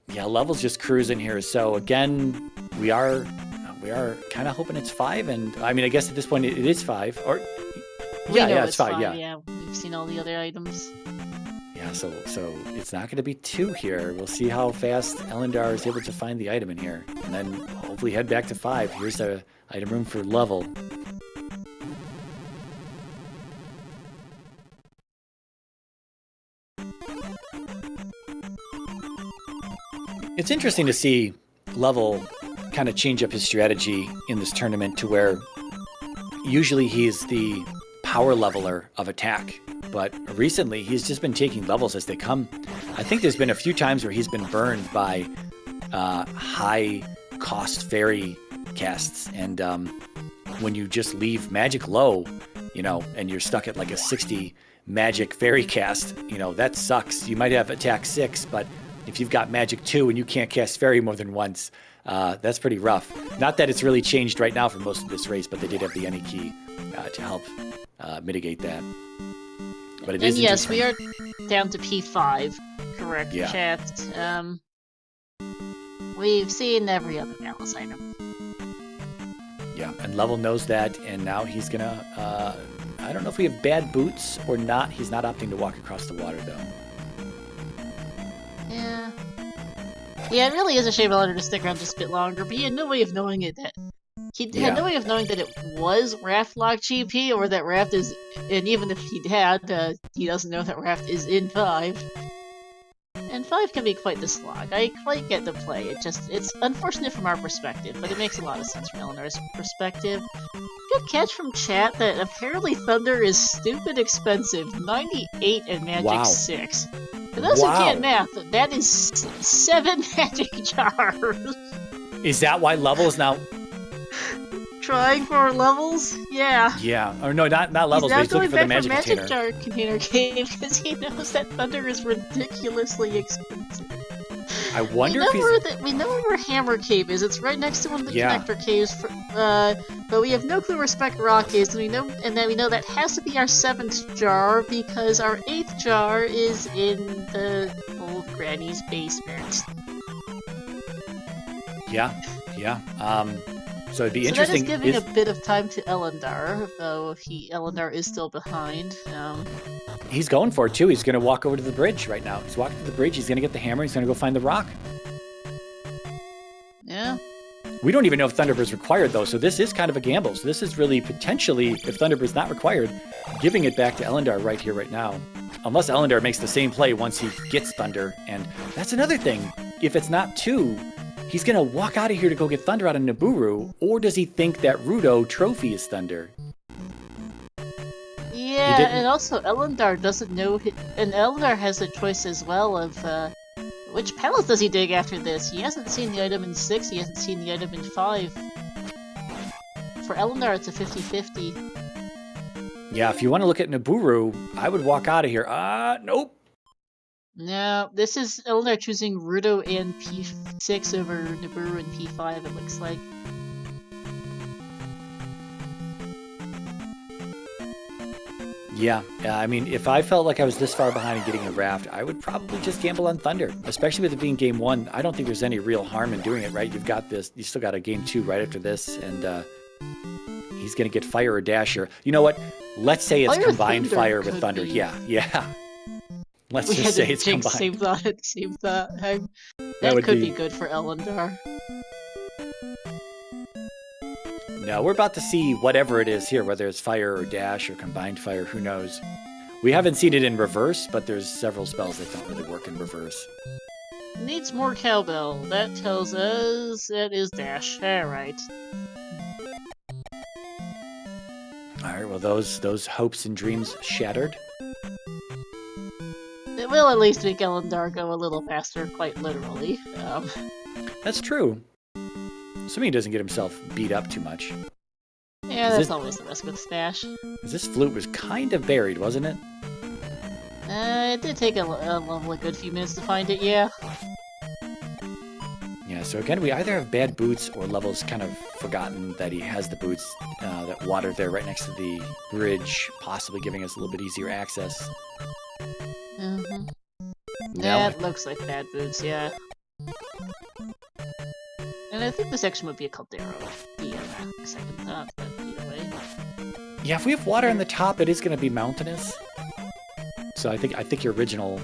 Yeah, level's just cruising here. So, again, we are kind of hoping it's 5, and I mean, I guess at this point it is 5. Or yeah, it's 5. Yeah, we've seen all the other items. Yeah, so it's not going to be 2 here. We'll see how fast Ellendar is able to find the item in here, and then hopefully head back to 5. Here's the item room for level. It's interesting to see level kind of change up his strategy in this tournament to where usually he's the power leveler of attack, but recently he's just been taking levels as they come. I think there's been a few times where he's been burned by high cost fairy casts, and when you just leave magic low, and you're stuck at like a 60 magic fairy cast, that sucks. You might have attack 6, but if you've got magic 2 and you can't cast fairy more than once, that's pretty rough. Not that it's really changed right now for most of this race, but they did have the any key to help mitigate that. But it is. And yes, we are down to P5. Correct, yeah. Chat. We've seen every other Alice item. Yeah, and Level knows that, and now he's gonna. I don't know if we have bad boots or not. He's not opting to walk across the water though. Yeah. Yeah, it really is a shame Ellendar to stick around just a bit longer, but he had no way of knowing it. He had no way of knowing that it was Raft lock GP, or that Raft is, and even if he had, he doesn't know that Raft is in 5. And 5 can be quite the slog. I quite get the play. It's unfortunate from our perspective, but it makes a lot of sense from Ellendar's perspective. Good catch from chat that apparently Thunder is stupid expensive. 98 and Magic 6. For those who can't math, that is 7 Magic Jars. Is that why Level is now trying for levels? Yeah. Yeah. Or no, not levels, but he's looking for the magic container. Jar container cave because he knows that Thunder is ridiculously expensive. I wonder if we know where Hammer Cave is. It's right next to one of the connector caves. But we have no clue where Spec Rock is, and we know that has to be our 7th jar because our 8th jar is in the old granny's basement. Yeah. So it'd be interesting. That is giving a bit of time to Ellendar, though Ellendar is still behind. He's going for it too. He's going to walk over to the bridge right now. He's walking to the bridge. He's going to get the hammer. He's going to go find the rock. Yeah. We don't even know if Thunderbird's required, though, so this is kind of a gamble. So this is really potentially, if Thunderbird's not required, giving it back to Ellendar right here, right now. Unless Ellendar makes the same play once he gets Thunder. And that's another thing. If it's not 2, he's going to walk out of here to go get Thunder out of Nibiru, or does he think that Rudo trophy is Thunder? Yeah, and also Ellendar doesn't know, and Ellendar has a choice as well of which palace does he dig after this? He hasn't seen the item in 6, he hasn't seen the item in 5. For Ellendar, it's a 50-50. Yeah, if you want to look at Nibiru, I would walk out of here. Nope. No, this is Ellendar choosing Rudo and P6 over Nibiru and P5, it looks like. Yeah, I mean, if I felt like I was this far behind in getting a raft, I would probably just gamble on Thunder, especially with it being game 1. I don't think there's any real harm in doing it, right? You've got this, you still got a game 2 right after this, and he's going to get Fire or Dasher. You know what? Let's say it's combined Fire with Thunder. Be. Yeah. Let's just say it's combined. Same thought. That could be good for Ellendar. No, we're about to see whatever it is here, whether it's Fire or Dash or combined Fire, who knows. We haven't seen it in reverse, but there's several spells that don't really work in reverse. Needs more cowbell. That tells us it is Dash. Alright. Alright, well those hopes and dreams shattered. It will at least make Ellendar go a little faster, quite literally. That's true. Assuming he doesn't get himself beat up too much. Yeah, that's always the risk with Stash. This flute was kind of buried, wasn't it? It did take a good few minutes to find it, yeah. Yeah, so again, we either have bad boots or Level's kind of forgotten that he has the boots, that water there right next to the bridge, possibly giving us a little bit easier access. Mm-hmm. That looks like bad boots, yeah. And I think this section would be a Caldero, the second thought, but either way. Yeah, if we have water on the top, it is going to be mountainous. So I think your original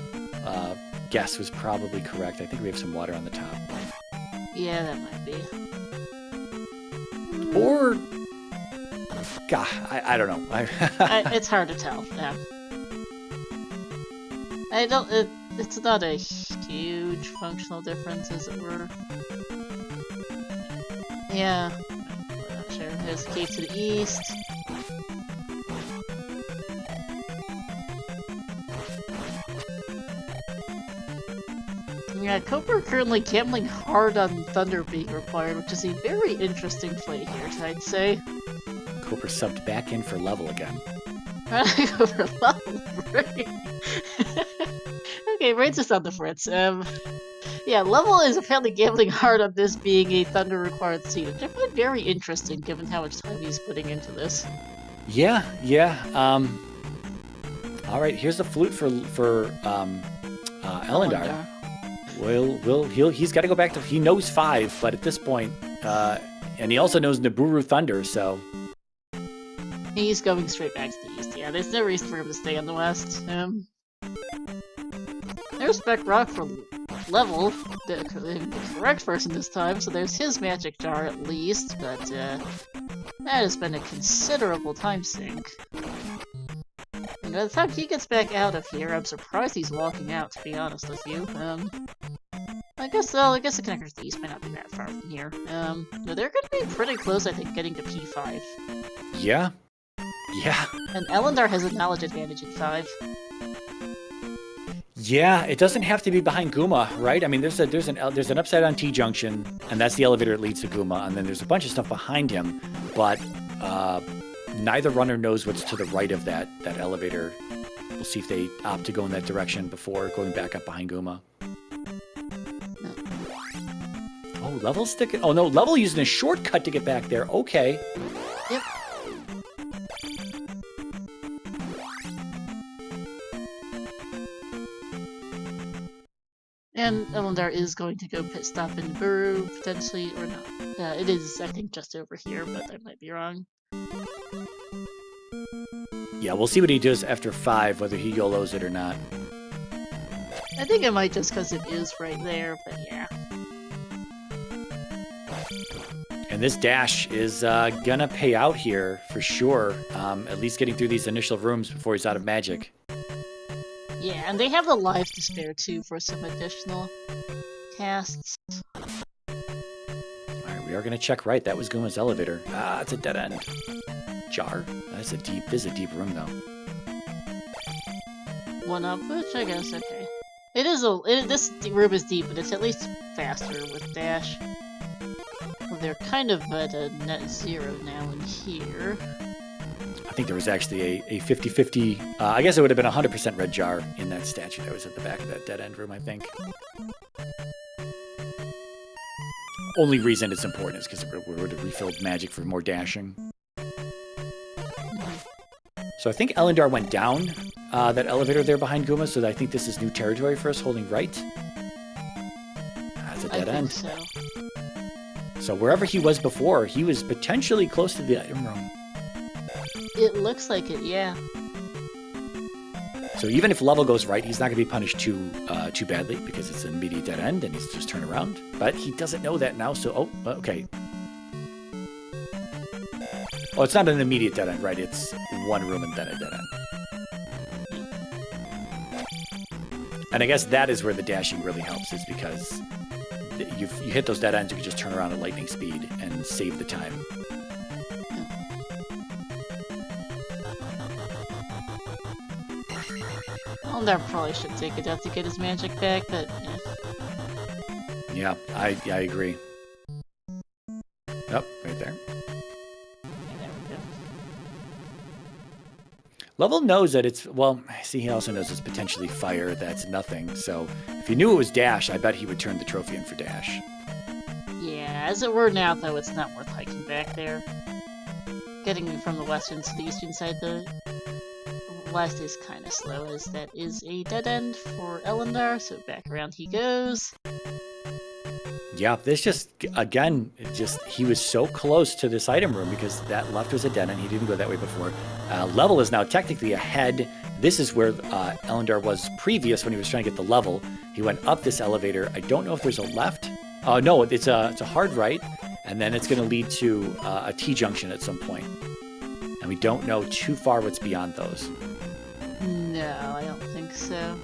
guess was probably correct. I think we have some water on the top. Yeah, that might be. Or, God, I don't know. It's hard to tell. Yeah. I don't. It's not a huge functional difference, as it were. Yeah. Not sure. There's a cave to the east. Yeah, Cooper currently gambling hard on Thunder being required, which is a very interesting play here, I'd say. Cooper subbed back in for Level again. Cooper Level, right? Okay, Raid's just on the fritz. Yeah, Level is apparently gambling hard on this being a Thunder required scene, which I find very interesting given how much time he's putting into this. Yeah. Alright, here's the flute for Ellendar. He's got to go back to, he knows 5, but at this point, and he also knows Nibiru Thunder, so. He's going straight back to the east, yeah, there's no reason for him to stay on the west. There's Spec Rock for Level, the correct person this time, so there's his magic jar at least, but that has been a considerable time sink. And by the time he gets back out of here, I'm surprised he's walking out, to be honest with you. I guess the connector to the east might not be that far from here. But they're gonna be pretty close, I think, getting to P5. Yeah. And Ellendar has a knowledge advantage in 5. Yeah, it doesn't have to be behind Guma, right? I mean, there's an upside down T junction, and that's the elevator that leads to Guma, and then there's a bunch of stuff behind him, but neither runner knows what's to the right of that elevator. We'll see if they opt to go in that direction before going back up behind Guma. Oh, Level's sticking. Oh no, Level using a shortcut to get back there. Okay. Yep. And Ellendar is going to go pit stop in Nibiru, potentially, or not. It is, I think, just over here, but I might be wrong. Yeah, we'll see what he does after 5, whether he YOLOs it or not. I think it might just because it is right there, but yeah. And this dash is gonna pay out here for sure. At least getting through these initial rooms before he's out of magic. Yeah, and they have the lives to spare too for some additional casts. Alright, we are gonna check right. That was Guma's elevator. Ah, it's a dead end. Jar? This is a deep room though. One up, which I guess, okay. This room is deep, but it's at least faster with dash. Well, they're kind of at a net 0 now in here. I think there was actually a 50-50, I guess it would have been 100% red jar in that statue that was at the back of that dead end room, I think. Only reason it's important is because we would have refilled magic for more dashing. So I think Ellendar went down that elevator there behind Guma, so I think this is new territory for us, holding right. That's a dead end. So. So wherever he was before, he was potentially close to the item room. It looks like it, yeah. So even if level goes right, he's not going to be punished too badly because it's an immediate dead end and he's just turn around. But he doesn't know that now, so okay. Oh, it's not an immediate dead end, right? It's one room and then a dead end. And I guess that is where the dashing really helps, is because you hit those dead ends, you can just turn around at lightning speed and save the time. Ellendar probably should take it out to get his magic back, but yeah. I agree. Oh, right there. Level knows that it's, well, see, he also knows it's potentially fire, that's nothing. So if he knew it was dash, I bet he would turn the trophy in for dash. Yeah, as it were now, though, it's not worth hiking back there. Getting from the western to the eastern side, the west is kind of slow, as that is a dead end for Ellendar, so back around he goes. Yeah, this just, again, he was so close to this item room because that left was a dead end. He didn't go that way before. Level is now technically ahead. This is where Ellendar was previous when he was trying to get the level. He went up this elevator. I don't know if there's a left. No, it's a hard right, and then it's going to lead to a T-junction at some point. And we don't know too far what's beyond those. No, I don't think so.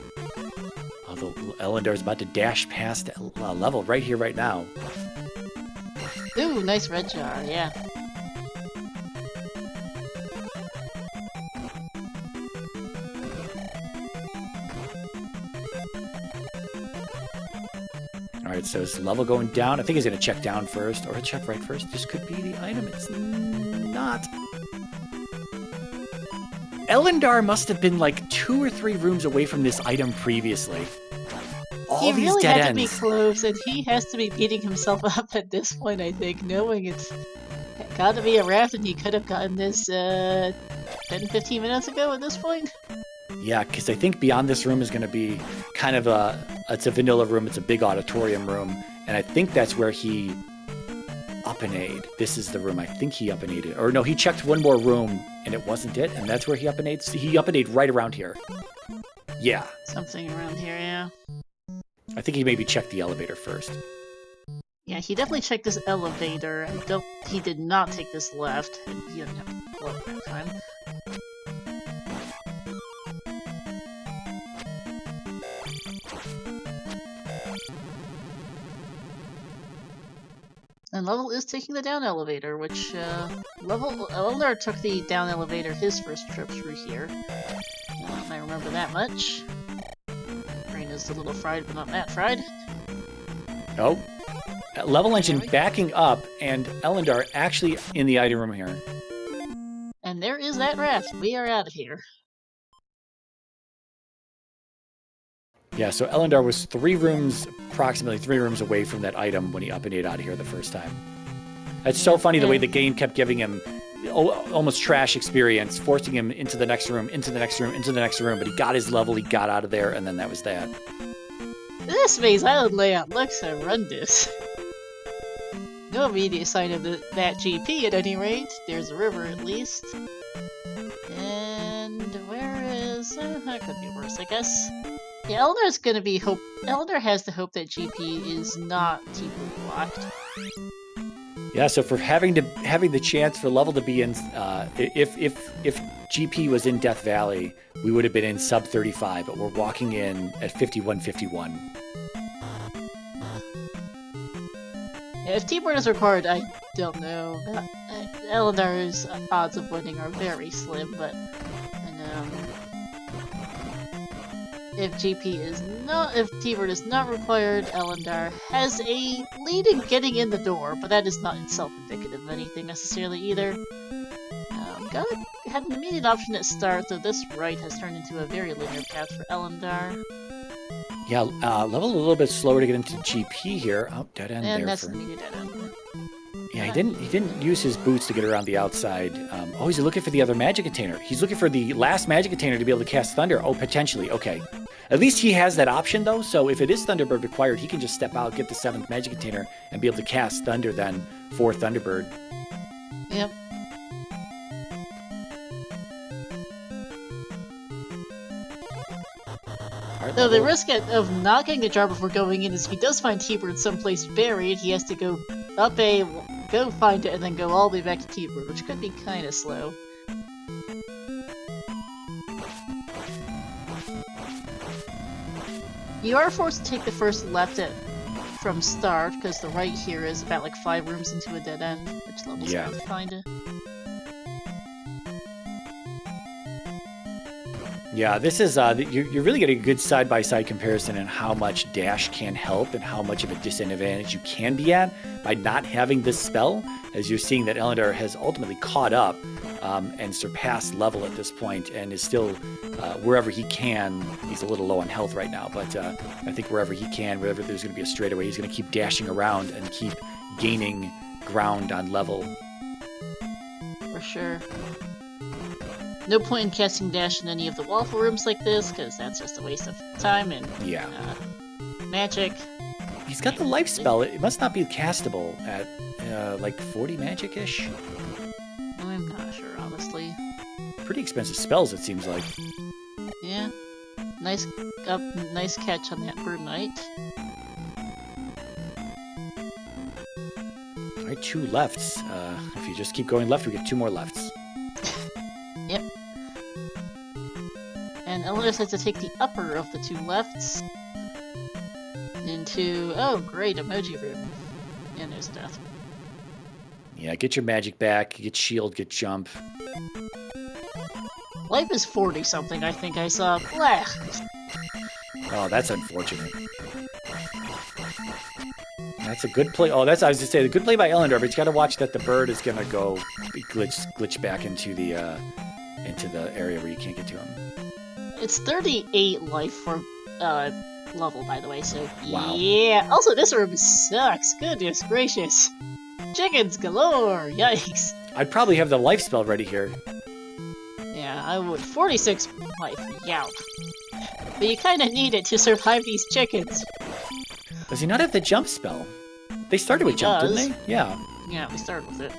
Although Ellendar is about to dash past level right here, right now. Ooh, nice red jar, yeah. Alright, so is level going down? I think he's going to check down first, or check right first. This could be the item. It's not. Ellendar must have been like 2 or 3 rooms away from this item previously. All he these really dead had ends. to be close, and he has to be beating himself up at this point, I think, knowing it's got to be a raft, and he could have gotten this 10-15 minutes ago at this point. Yeah, because I think beyond this room is going to be kind of it's a vanilla room, it's a big auditorium room, and I think that's where he up-and-a'd. This is the room I think he up-and-a'd. Or no, he checked one more room, and it wasn't it, and that's where he up-and-a'd. He up-and-a'd right around here. Yeah. Something around here, yeah. I think he maybe checked the elevator first. Yeah, he definitely checked this elevator. He did not take this left, and he didn't have to pull up that time. And Level is taking the down elevator, which, Ellendar took the down elevator his first trip through here. I remember that much. Brain is a little fried, but not that fried. Oh. Levelengine backing up, and Ellendar actually in the item room here. And there is that raft. We are out of here. Yeah, so Ellendar was approximately 3 rooms away from that item when he up-and-a'd out of here the first time. It's so funny the way the game kept giving him almost trash experience, forcing him into the next room, into the next room, into the next room, but he got his level, he got out of there, and then that was that. This Maze Island layout looks horrendous. No immediate sign of that GP at any rate. There's a river at least. And where is... that could be worse, I guess. Yeah, Ellendar has the hope that GP is not TP blocked. Yeah, so for having the chance for level to be in, if GP was in Death Valley, we would have been in sub 35, but we're walking in at 51:51. Yeah, if teamwork is required, I don't know. Ellendar's odds of winning are very slim, but if teamwork is not required, Ellendar has a lead in getting in the door, but that is not itself indicative of anything necessarily either. Had an immediate option at start, though this right has turned into a very linear path for Ellendar. Yeah, level a little bit slower to get into GP here. Oh, dead end And there. that's an immediate dead end. Yeah, he didn't use his boots to get around the outside. Oh, he's looking for the other magic container. He's looking for the last magic container to be able to cast Thunder. Oh, potentially. Okay. At least he has that option, though. So if it is Thunderbird required, he can just step out, get the 7th magic container, and be able to cast Thunder then for Thunderbird. Yep. Though the risk of not getting the jar before going in is if he does find T-Bird someplace buried, he has to go go find it, and then go all the way back to T-Bird, which could be kind of slow. You are forced to take the first left from start, because the right here is about like 5 rooms into a dead end, which levels out to find it. Yeah, this is you're really getting a good side-by-side comparison on how much dash can help and how much of a disadvantage you can be at by not having this spell, as you're seeing that Ellendar has ultimately caught up and surpassed level at this point and is still wherever he can. He's a little low on health right now, but I think wherever he can, wherever there's going to be a straightaway, he's going to keep dashing around and keep gaining ground on level. For sure. No point in casting dash in any of the waffle rooms like this, because that's just a waste of time and magic. He's got the life spell. It must not be castable at like 40 magic-ish. I'm not sure, honestly. Pretty expensive spells, it seems like. Yeah. Nice catch on that Bird Knight. All right, 2 lefts. If you just keep going left, we get 2 more lefts. Yep. And Ellendar has to take the upper of the 2 lefts into, oh great, emoji room. And there's a death. Yeah, get your magic back, get shield, get jump. Life is 40 something, I think I saw. Blah. Oh, that's unfortunate. That's a good play. Oh, I was to say, the good play by Ellendar, but you got to watch that the bird is gonna go glitch back into the area where you can't get to him. It's 38 life for level, by the way. So wow. Yeah. Also, this room sucks. Goodness gracious, chickens galore. Yikes. I'd probably have the life spell ready here. Yeah, I would. 46 life. Yow. But you kind of need it to survive these chickens. Does he not have the jump spell? They started with jump, didn't they? Yeah. Yeah, we started with it.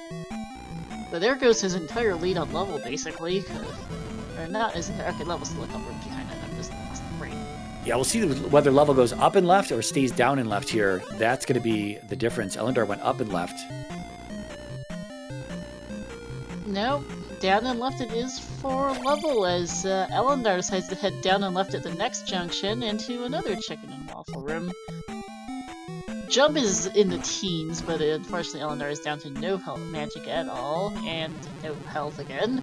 But there goes his entire lead on level, basically. Or not his entire... Okay, level's still a couple rooms behind it. I'm just lost the brain. Yeah, we'll see whether level goes up and left or stays down and left here. That's going to be the difference. Ellendar went up and left. No, down and left it is for level, as Ellendar decides to head down and left at the next junction into another chicken and waffle room. Jump is in the teens, but unfortunately Ellendar is down to no health magic at all, and no health again.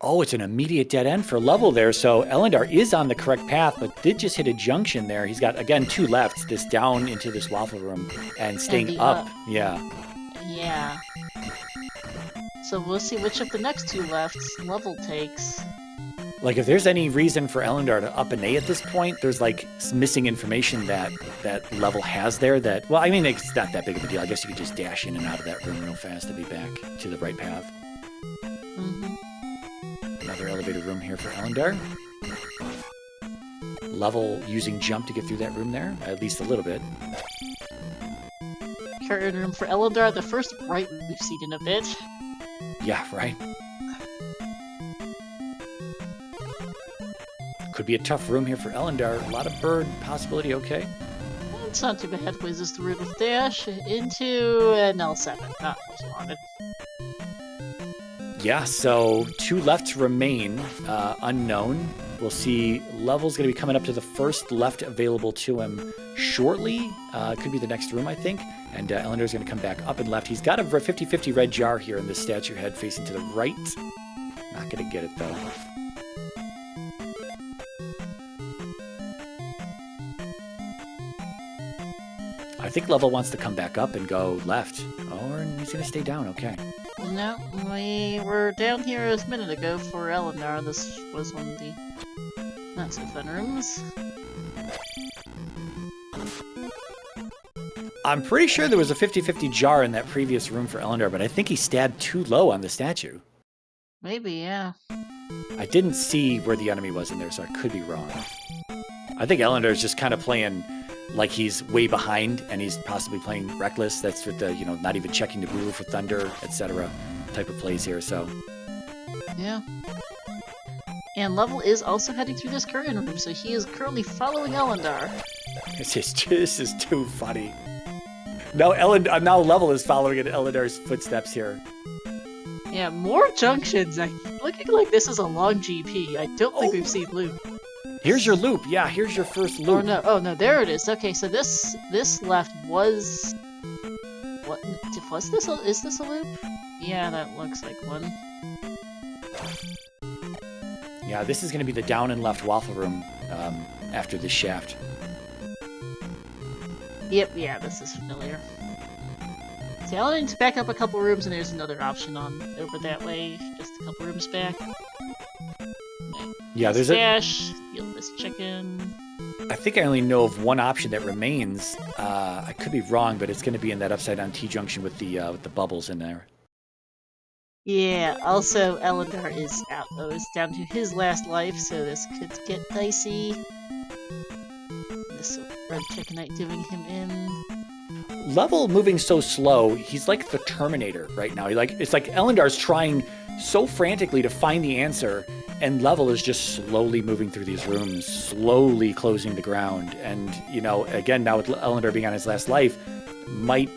Oh, it's an immediate dead end for level there, so Ellendar is on the correct path, but did just hit a junction there. He's got, again, 2 lefts, this down into this waffle room, and staying up. Yeah. Yeah. So we'll see which of the next 2 lefts level takes. Like, if there's any reason for Ellendar to up an A at this point, there's, like, missing information that level has there that... Well, I mean, it's not that big of a deal. I guess you could just dash in and out of that room real fast to be back to the right path. Mm-hmm. Another elevated room here for Ellendar. Level using jump to get through that room there, at least a little bit. Curtain room for Ellendar, the first right room we've seen in a bit. Yeah, right. Could be a tough room here for Ellendar. A lot of bird possibility, okay. That's not too bad. Was this the route with dash into an L7? Not what you wanted. Yeah, so 2 lefts remain unknown. We'll see Level's going to be coming up to the first left available to him shortly. Could be the next room, I think. And Ellendar's going to come back up and left. He's got a 50-50 red jar here in this statue head facing to the right. Not going to get it, though. I think Level wants to come back up and go left. Or he's going to stay down, okay. No, we were down here a minute ago for Ellendar. This was one of the not so fun rooms. I'm pretty sure there was a 50-50 jar in that previous room for Ellendar, but I think he stabbed too low on the statue. Maybe, yeah. I didn't see where the enemy was in there, so I could be wrong. I think Ellendar is just kind of playing like he's way behind, and he's possibly playing reckless. That's with the, not even checking the blue for thunder, etc. type of plays here, so. Yeah. And Level is also heading through this current room, so he is currently following Ellendar. This is too funny. Now Level is following in Ellendar's footsteps here. Yeah, more junctions. Looking like this is a long GP. I don't think we've seen loop. Here's your loop. Yeah, here's your first loop. Oh no, there it is. Okay, so this left was what was this? Is this a loop? Yeah, that looks like one. Yeah, this is going to be the down and left waffle room after this shaft. Yep, yeah, this is familiar. So I'll need to back up a couple rooms, and there's another option on over that way, just a couple rooms back. Yeah, there's dash, steal this chicken. I think I only know of one option that remains. I could be wrong, but it's going to be in that upside down T-junction with the bubbles in there. Yeah, also Ellendar is out though. It's down to his last life, so this could get dicey. This red chickenite doing him in. Level moving so slow, he's like the Terminator right now. It's like Ellendar's trying so frantically to find the answer, and Level is just slowly moving through these rooms, slowly closing the ground. And, again, now with Ellendar being on his last life, might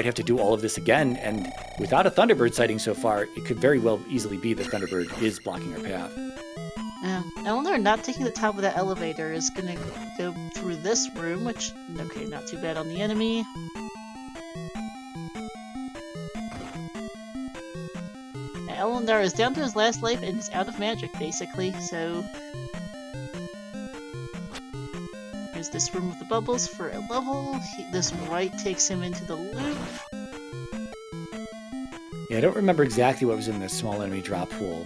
have to do all of this again. And without a Thunderbird sighting so far, it could very well easily be that Thunderbird is blocking our path. Yeah, Ellendar not taking the top of that elevator is gonna go through this room, which, okay, not too bad on the enemy. Ellendar is down to his last life and is out of magic, basically, so. There's this room with the bubbles for a level. This right takes him into the loop. Yeah, I don't remember exactly what was in this small enemy drop pool.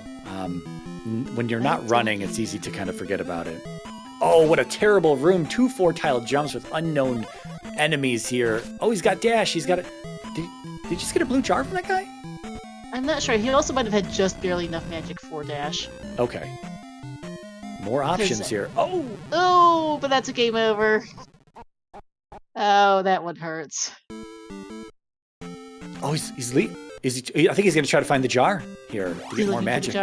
When you're not running, it's easy to kind of forget about it. Oh, what a terrible room. 2 4-tile jumps with unknown enemies here. Oh, he's got dash. He's got a... Did you just get a blue jar from that guy? I'm not sure. He also might have had just barely enough magic for dash. Okay. More options here. Oh! Oh, but that's a game over. Oh, that one hurts. Oh, he's I think he's going to try to find the jar here to get more magic.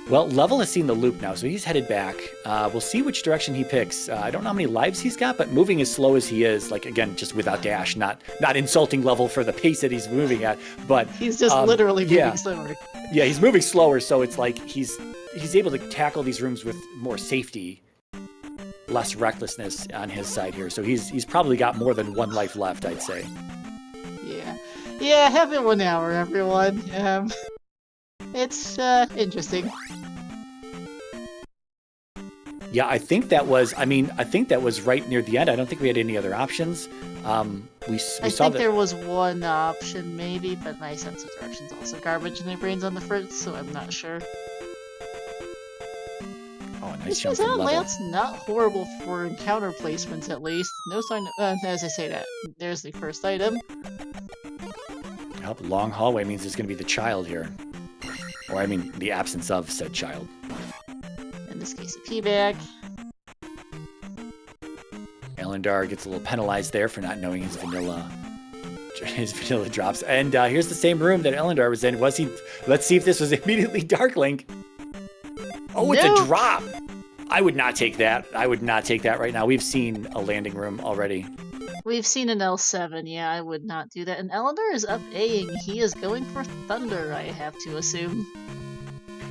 Well, Level has seen the loop now, so he's headed back. We'll see which direction he picks. I don't know how many lives he's got, but moving as slow as he is, like, again, just without dash, not insulting Level for the pace that he's moving at, but... He's just literally moving slower. Yeah, he's moving slower, so it's like he's able to tackle these rooms with more safety, less recklessness on his side here. So he's probably got more than 1 life left, I'd say. Yeah, happy 1 hour, everyone. It's interesting. Yeah, I think that was right near the end. I don't think we had any other options. We saw that... I think there was one option, maybe, but my sense of direction's also garbage and my brain's on the fritz, so I'm not sure. Oh, a nice jump from Level. Lance not horrible for encounter placements, at least. No sign of... as I say that, there's the first item. Yep, long hallway means there's going to be the child here. Or, I mean, the absence of said child. In this case, a P-bag. Ellendar gets a little penalized there for not knowing his vanilla drops. And here's the same room that Ellendar was in. Let's see if this was immediately Dark Link. Oh, it's a drop! I would not take that. I would not take that right now. We've seen a landing room already. We've seen an L7, yeah, I would not do that. And Ellendar is up A-ing. He is going for Thunder, I have to assume.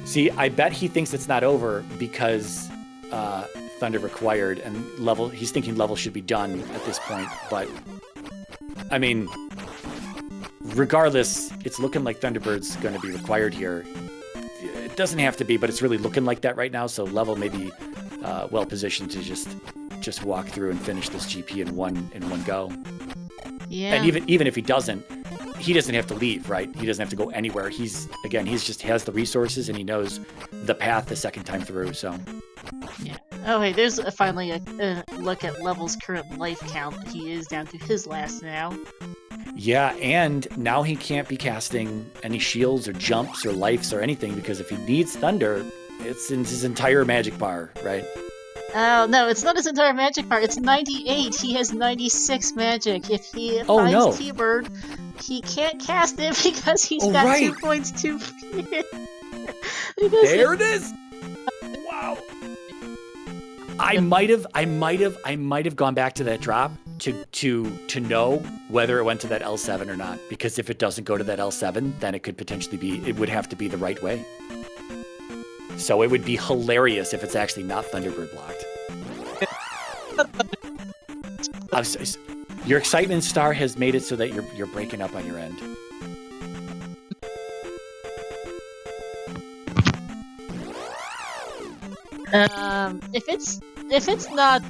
See, I bet he thinks it's not over because Thunder required and level. He's thinking level should be done at this point. But I mean, regardless, it's looking like Thunderbird's going to be required here. It doesn't have to be, but it's really looking like that right now. So level may be well positioned to just walk through and finish this GP in one go. Yeah. And even if he doesn't have to leave, right? He doesn't have to go anywhere. He's just has the resources and he knows the path the second time through. So yeah. Oh, hey, there's finally a look at Level's current life count. He is down to his last now. yeah, and now he can't be casting any shields or jumps or lives or anything because if he needs Thunder, it's in his entire magic bar, right? Oh, no, it's not his entire magic bar. It's 98. He has 96 magic. If he finds T-Bird, he can't cast it because he's got 2 points too few. There it is. Wow. I might have gone back to that drop to know whether it went to that L7 or not. Because if it doesn't go to that L7, then it could potentially it would have to be the right way. So it would be hilarious if it's actually not Thunderbird blocked. Your excitement star has made it so that you're breaking up on your end. If it's not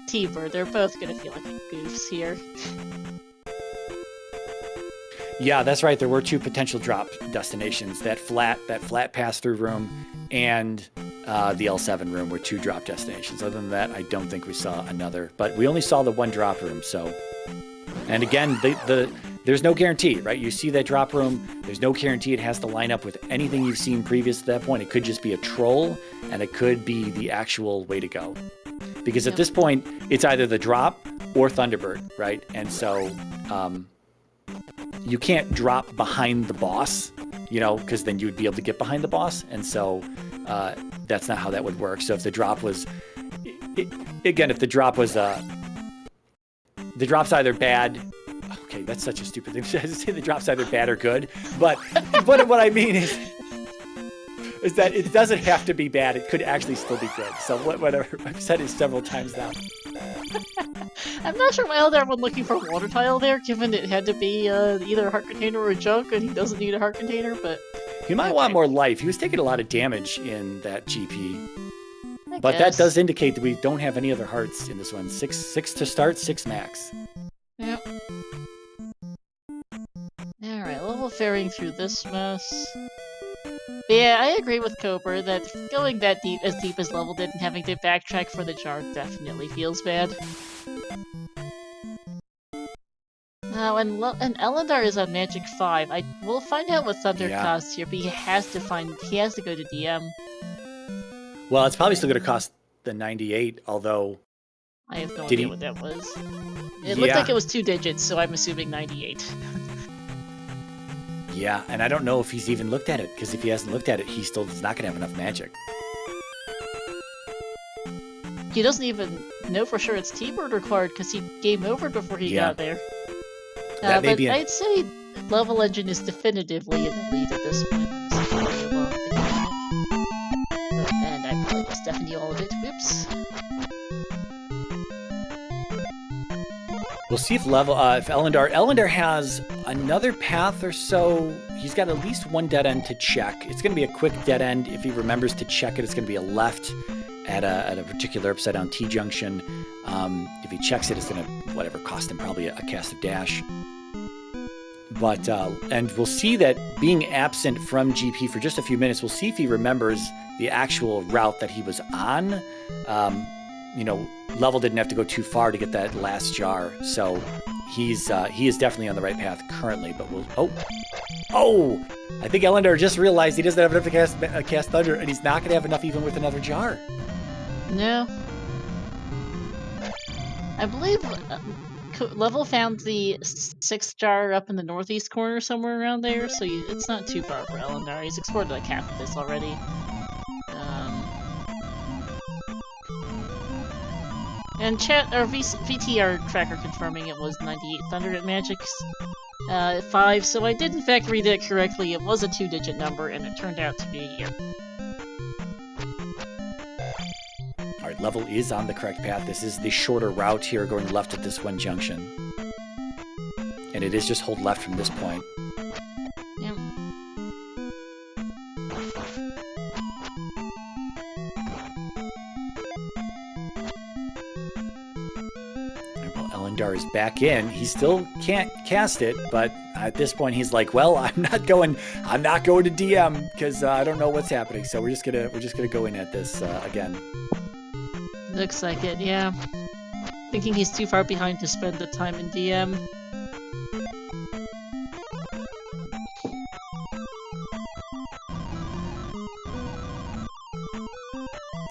T-Bird, they're both gonna feel like goofs here. Yeah, that's right. There were 2 potential drop destinations. That flat pass-through room and the L7 room were 2 drop destinations. Other than that, I don't think we saw another. But we only saw the 1 drop room, so... And again, there's no guarantee, right? You see that drop room, there's no guarantee it has to line up with anything you've seen previous to that point. It could just be a troll, and it could be the actual way to go. Because at this point, it's either the drop or Thunderbird, right? And so... you can't drop behind the boss, because then you would be able to get behind the boss. And so that's not how that would work. So if the drop was, if the drop was, the drop's either bad. Okay, that's such a stupid thing to say. The drop's either bad or good. But what I mean is that it doesn't have to be bad. It could actually still be good. So whatever. I've said it several times now. I'm not sure why Ellendar went looking for a water tile there, given it had to be either a heart container or a junk, and he doesn't need a heart container, but... He might want more life. He was taking a lot of damage in that GP. But that does indicate that we don't have any other hearts in this one. Six to start, 6 max. Yep. Alright, level ferrying through this mess. But yeah, I agree with Cobra that going that deep as level did and having to backtrack for the jar definitely feels bad. Now, and Ellendar is on Magic 5. We'll find out what Thunder costs here, but he has to go to DM. Well, it's probably still going to cost the 98, although... I have no idea what that was. It looked like it was 2 digits, so I'm assuming 98. Yeah, and I don't know if he's even looked at it, because if he hasn't looked at it, he still is not going to have enough magic. He doesn't even know for sure it's T-Bird required, because he game over before he got there. But I'd say levelengine is definitively in the lead at this point. And I probably just deafened you all a bit. Whoops. We'll see if Ellendar has another path or so. He's got at least 1 dead end to check. It's going to be a quick dead end. If he remembers to check it, it's going to be a left at a particular upside down T-junction. If he checks it, it's going to, cost him probably a cast of dash. But, and we'll see that being absent from GP for just a few minutes, we'll see if he remembers the actual route that he was on. Level didn't have to go too far to get that last jar, so he is definitely on the right path currently, but we'll... I think Ellendar just realized he doesn't have enough to cast Thunder, and he's not going to have enough even with another jar. No. I believe Level found the 6th jar up in the northeast corner somewhere around there, so it's not too far for Ellendar. He's explored like half of this already. And chat or VTR tracker confirming it was 98 Thunder at Magic's 5, so I did in fact read it correctly. It was a 2-digit number, and it turned out to be. All right, level is on the correct path. This is the shorter route here, going left at this one junction. And it is just hold left from this point. Yep. Well, Ellendar is back in. He still can't cast it, but at this point he's like, "Well, I'm not going to DM because I don't know what's happening. So we're just gonna go in at this again." Looks like it, yeah. Thinking he's too far behind to spend the time in DM.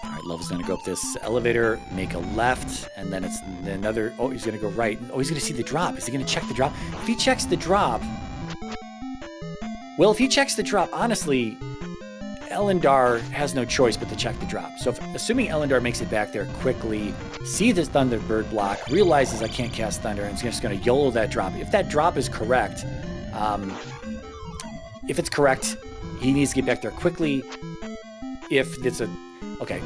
Alright, Level's gonna go up this elevator, make a left, and then it's another. Oh, he's gonna go right. Oh, he's gonna see the drop. Is he gonna check the drop? If he checks the drop. Well, if he checks the drop, honestly, Ellendar has no choice but to check the drop. So assuming Ellendar makes it back there quickly, see this Thunderbird block, realizes I can't cast Thunder, and is just going to YOLO that drop. If that drop is correct, if it's correct, he needs to get back there quickly. If it's a... Okay.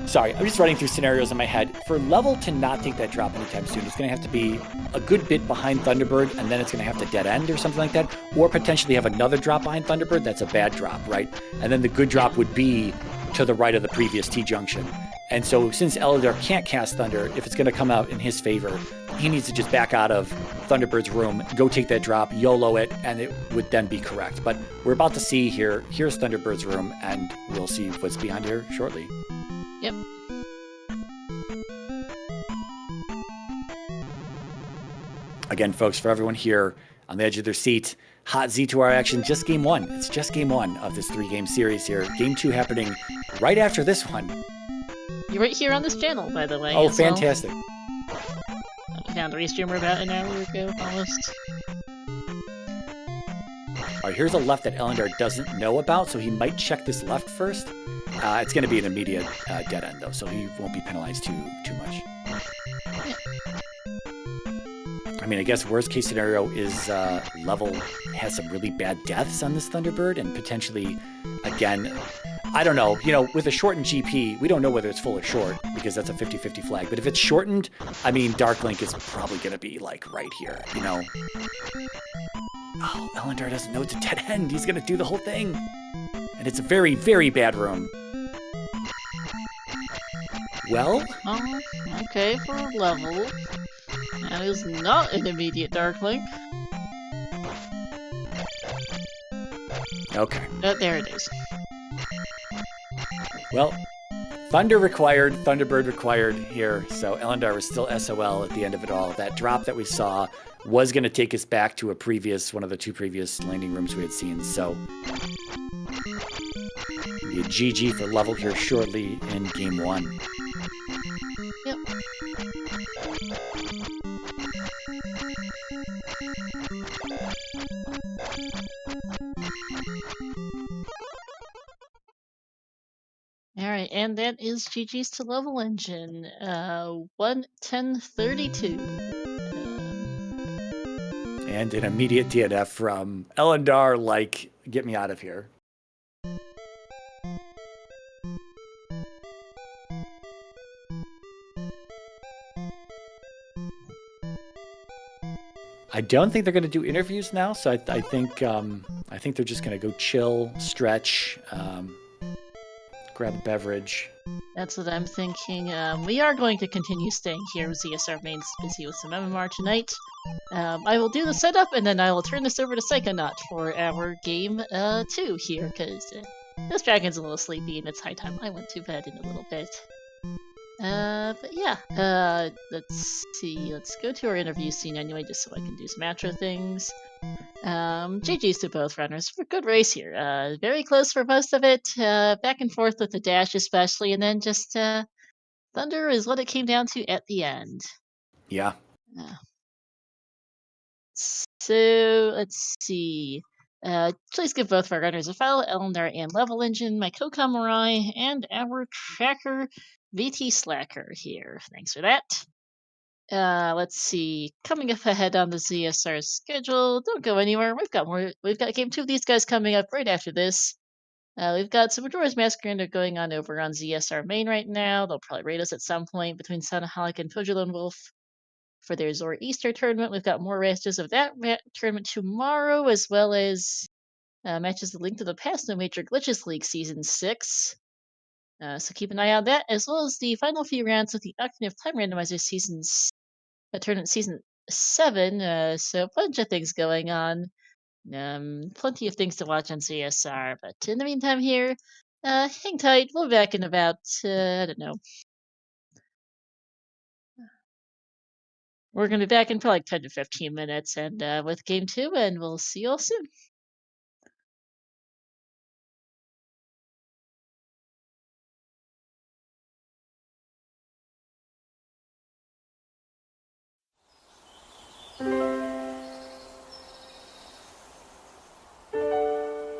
Sorry, I'm just running through scenarios in my head. For Level to not take that drop anytime soon, it's going to have to be a good bit behind Thunderbird, and then it's going to have to dead end or something like that, or potentially have another drop behind Thunderbird. That's a bad drop, right? And then the good drop would be to the right of the previous T-junction. And so since Ellendar can't cast Thunder, if it's going to come out in his favor, he needs to just back out of Thunderbird's room, go take that drop, YOLO it, and it would then be correct. But we're about to see here, here's Thunderbird's room, and we'll see what's behind here shortly. Yep. Again, folks, for everyone here on the edge of their seat, hot Z2R action, just game one. It's just game one of this 3-game series here. Game 2 happening right after this one. You're right here on this channel, by the way. Oh, fantastic. I found a restreamer about an hour ago, almost. All right, here's a left that Ellendar doesn't know about, so he might check this left first. It's going to be an immediate dead end, though, so he won't be penalized too much. I mean, I guess worst case scenario is Level has some really bad deaths on this Thunderbird, and potentially, again, I don't know. You know, with a shortened GP, we don't know whether it's full or short, because that's a 50-50 flag. But if it's shortened, I mean, Dark Link is probably going to be, like, right here, you know? Oh, Ellendar doesn't know it's a dead end. He's going to do the whole thing. And it's a very, very bad room. Well? Oh, okay, for Level. That is not an immediate Dark Link. Okay. There it is. Well, Thunder required, Thunderbird required here, so Ellendar was still SOL at the end of it all. That drop that we saw was going to take us back to one of the 2 previous landing rooms we had seen, so... Be a GG for Level here shortly in Game 1. Yep. Alright, and that is GG's to levelengine. 1:10:32. And an immediate DNF from Ellendar, like, get me out of here. I don't think they're going to do interviews now, so I think they're just going to go chill, stretch, grab a beverage. That's what I'm thinking. We are going to continue staying here. ZSR remains busy with some MMR tonight. I will do the setup, and then I will turn this over to Psychonaut for our game 2 here, because this dragon's a little sleepy, and it's high time I went to bed in a little bit. But yeah, let's see, let's go to our interview scene anyway, just so I can do some outro things. GG's to both runners for good race here. Very close for most of it, back and forth with the dash especially, and then just, Thunder is what it came down to at the end. Yeah. So, let's see. Please give both of our runners a follow, Ellendar and levelengine, my co-comrade, and our tracker, VT Slacker here. Thanks for that. Let's see. Coming up ahead on the ZSR schedule. Don't go anywhere. We've got more. We've got game 2 of these guys coming up right after this. We've got some Majora's Mask Grinder going on over on ZSR main right now. They'll probably raid us at some point between Sonaholic and Pudgelone Wolf for their Zor Easter tournament. We've got more matches of that tournament tomorrow, as well as matches linked to the past No Major Glitches League Season 6. So keep an eye on that, as well as the final few rounds of the Ocarina of Time Randomizer Tournament Season 7. So a bunch of things going on. Plenty of things to watch on CSR, but in the meantime here, hang tight. We'll be back in about, I don't know. We're going to be back in for like 10 to 15 minutes and with game 2, and we'll see you all soon.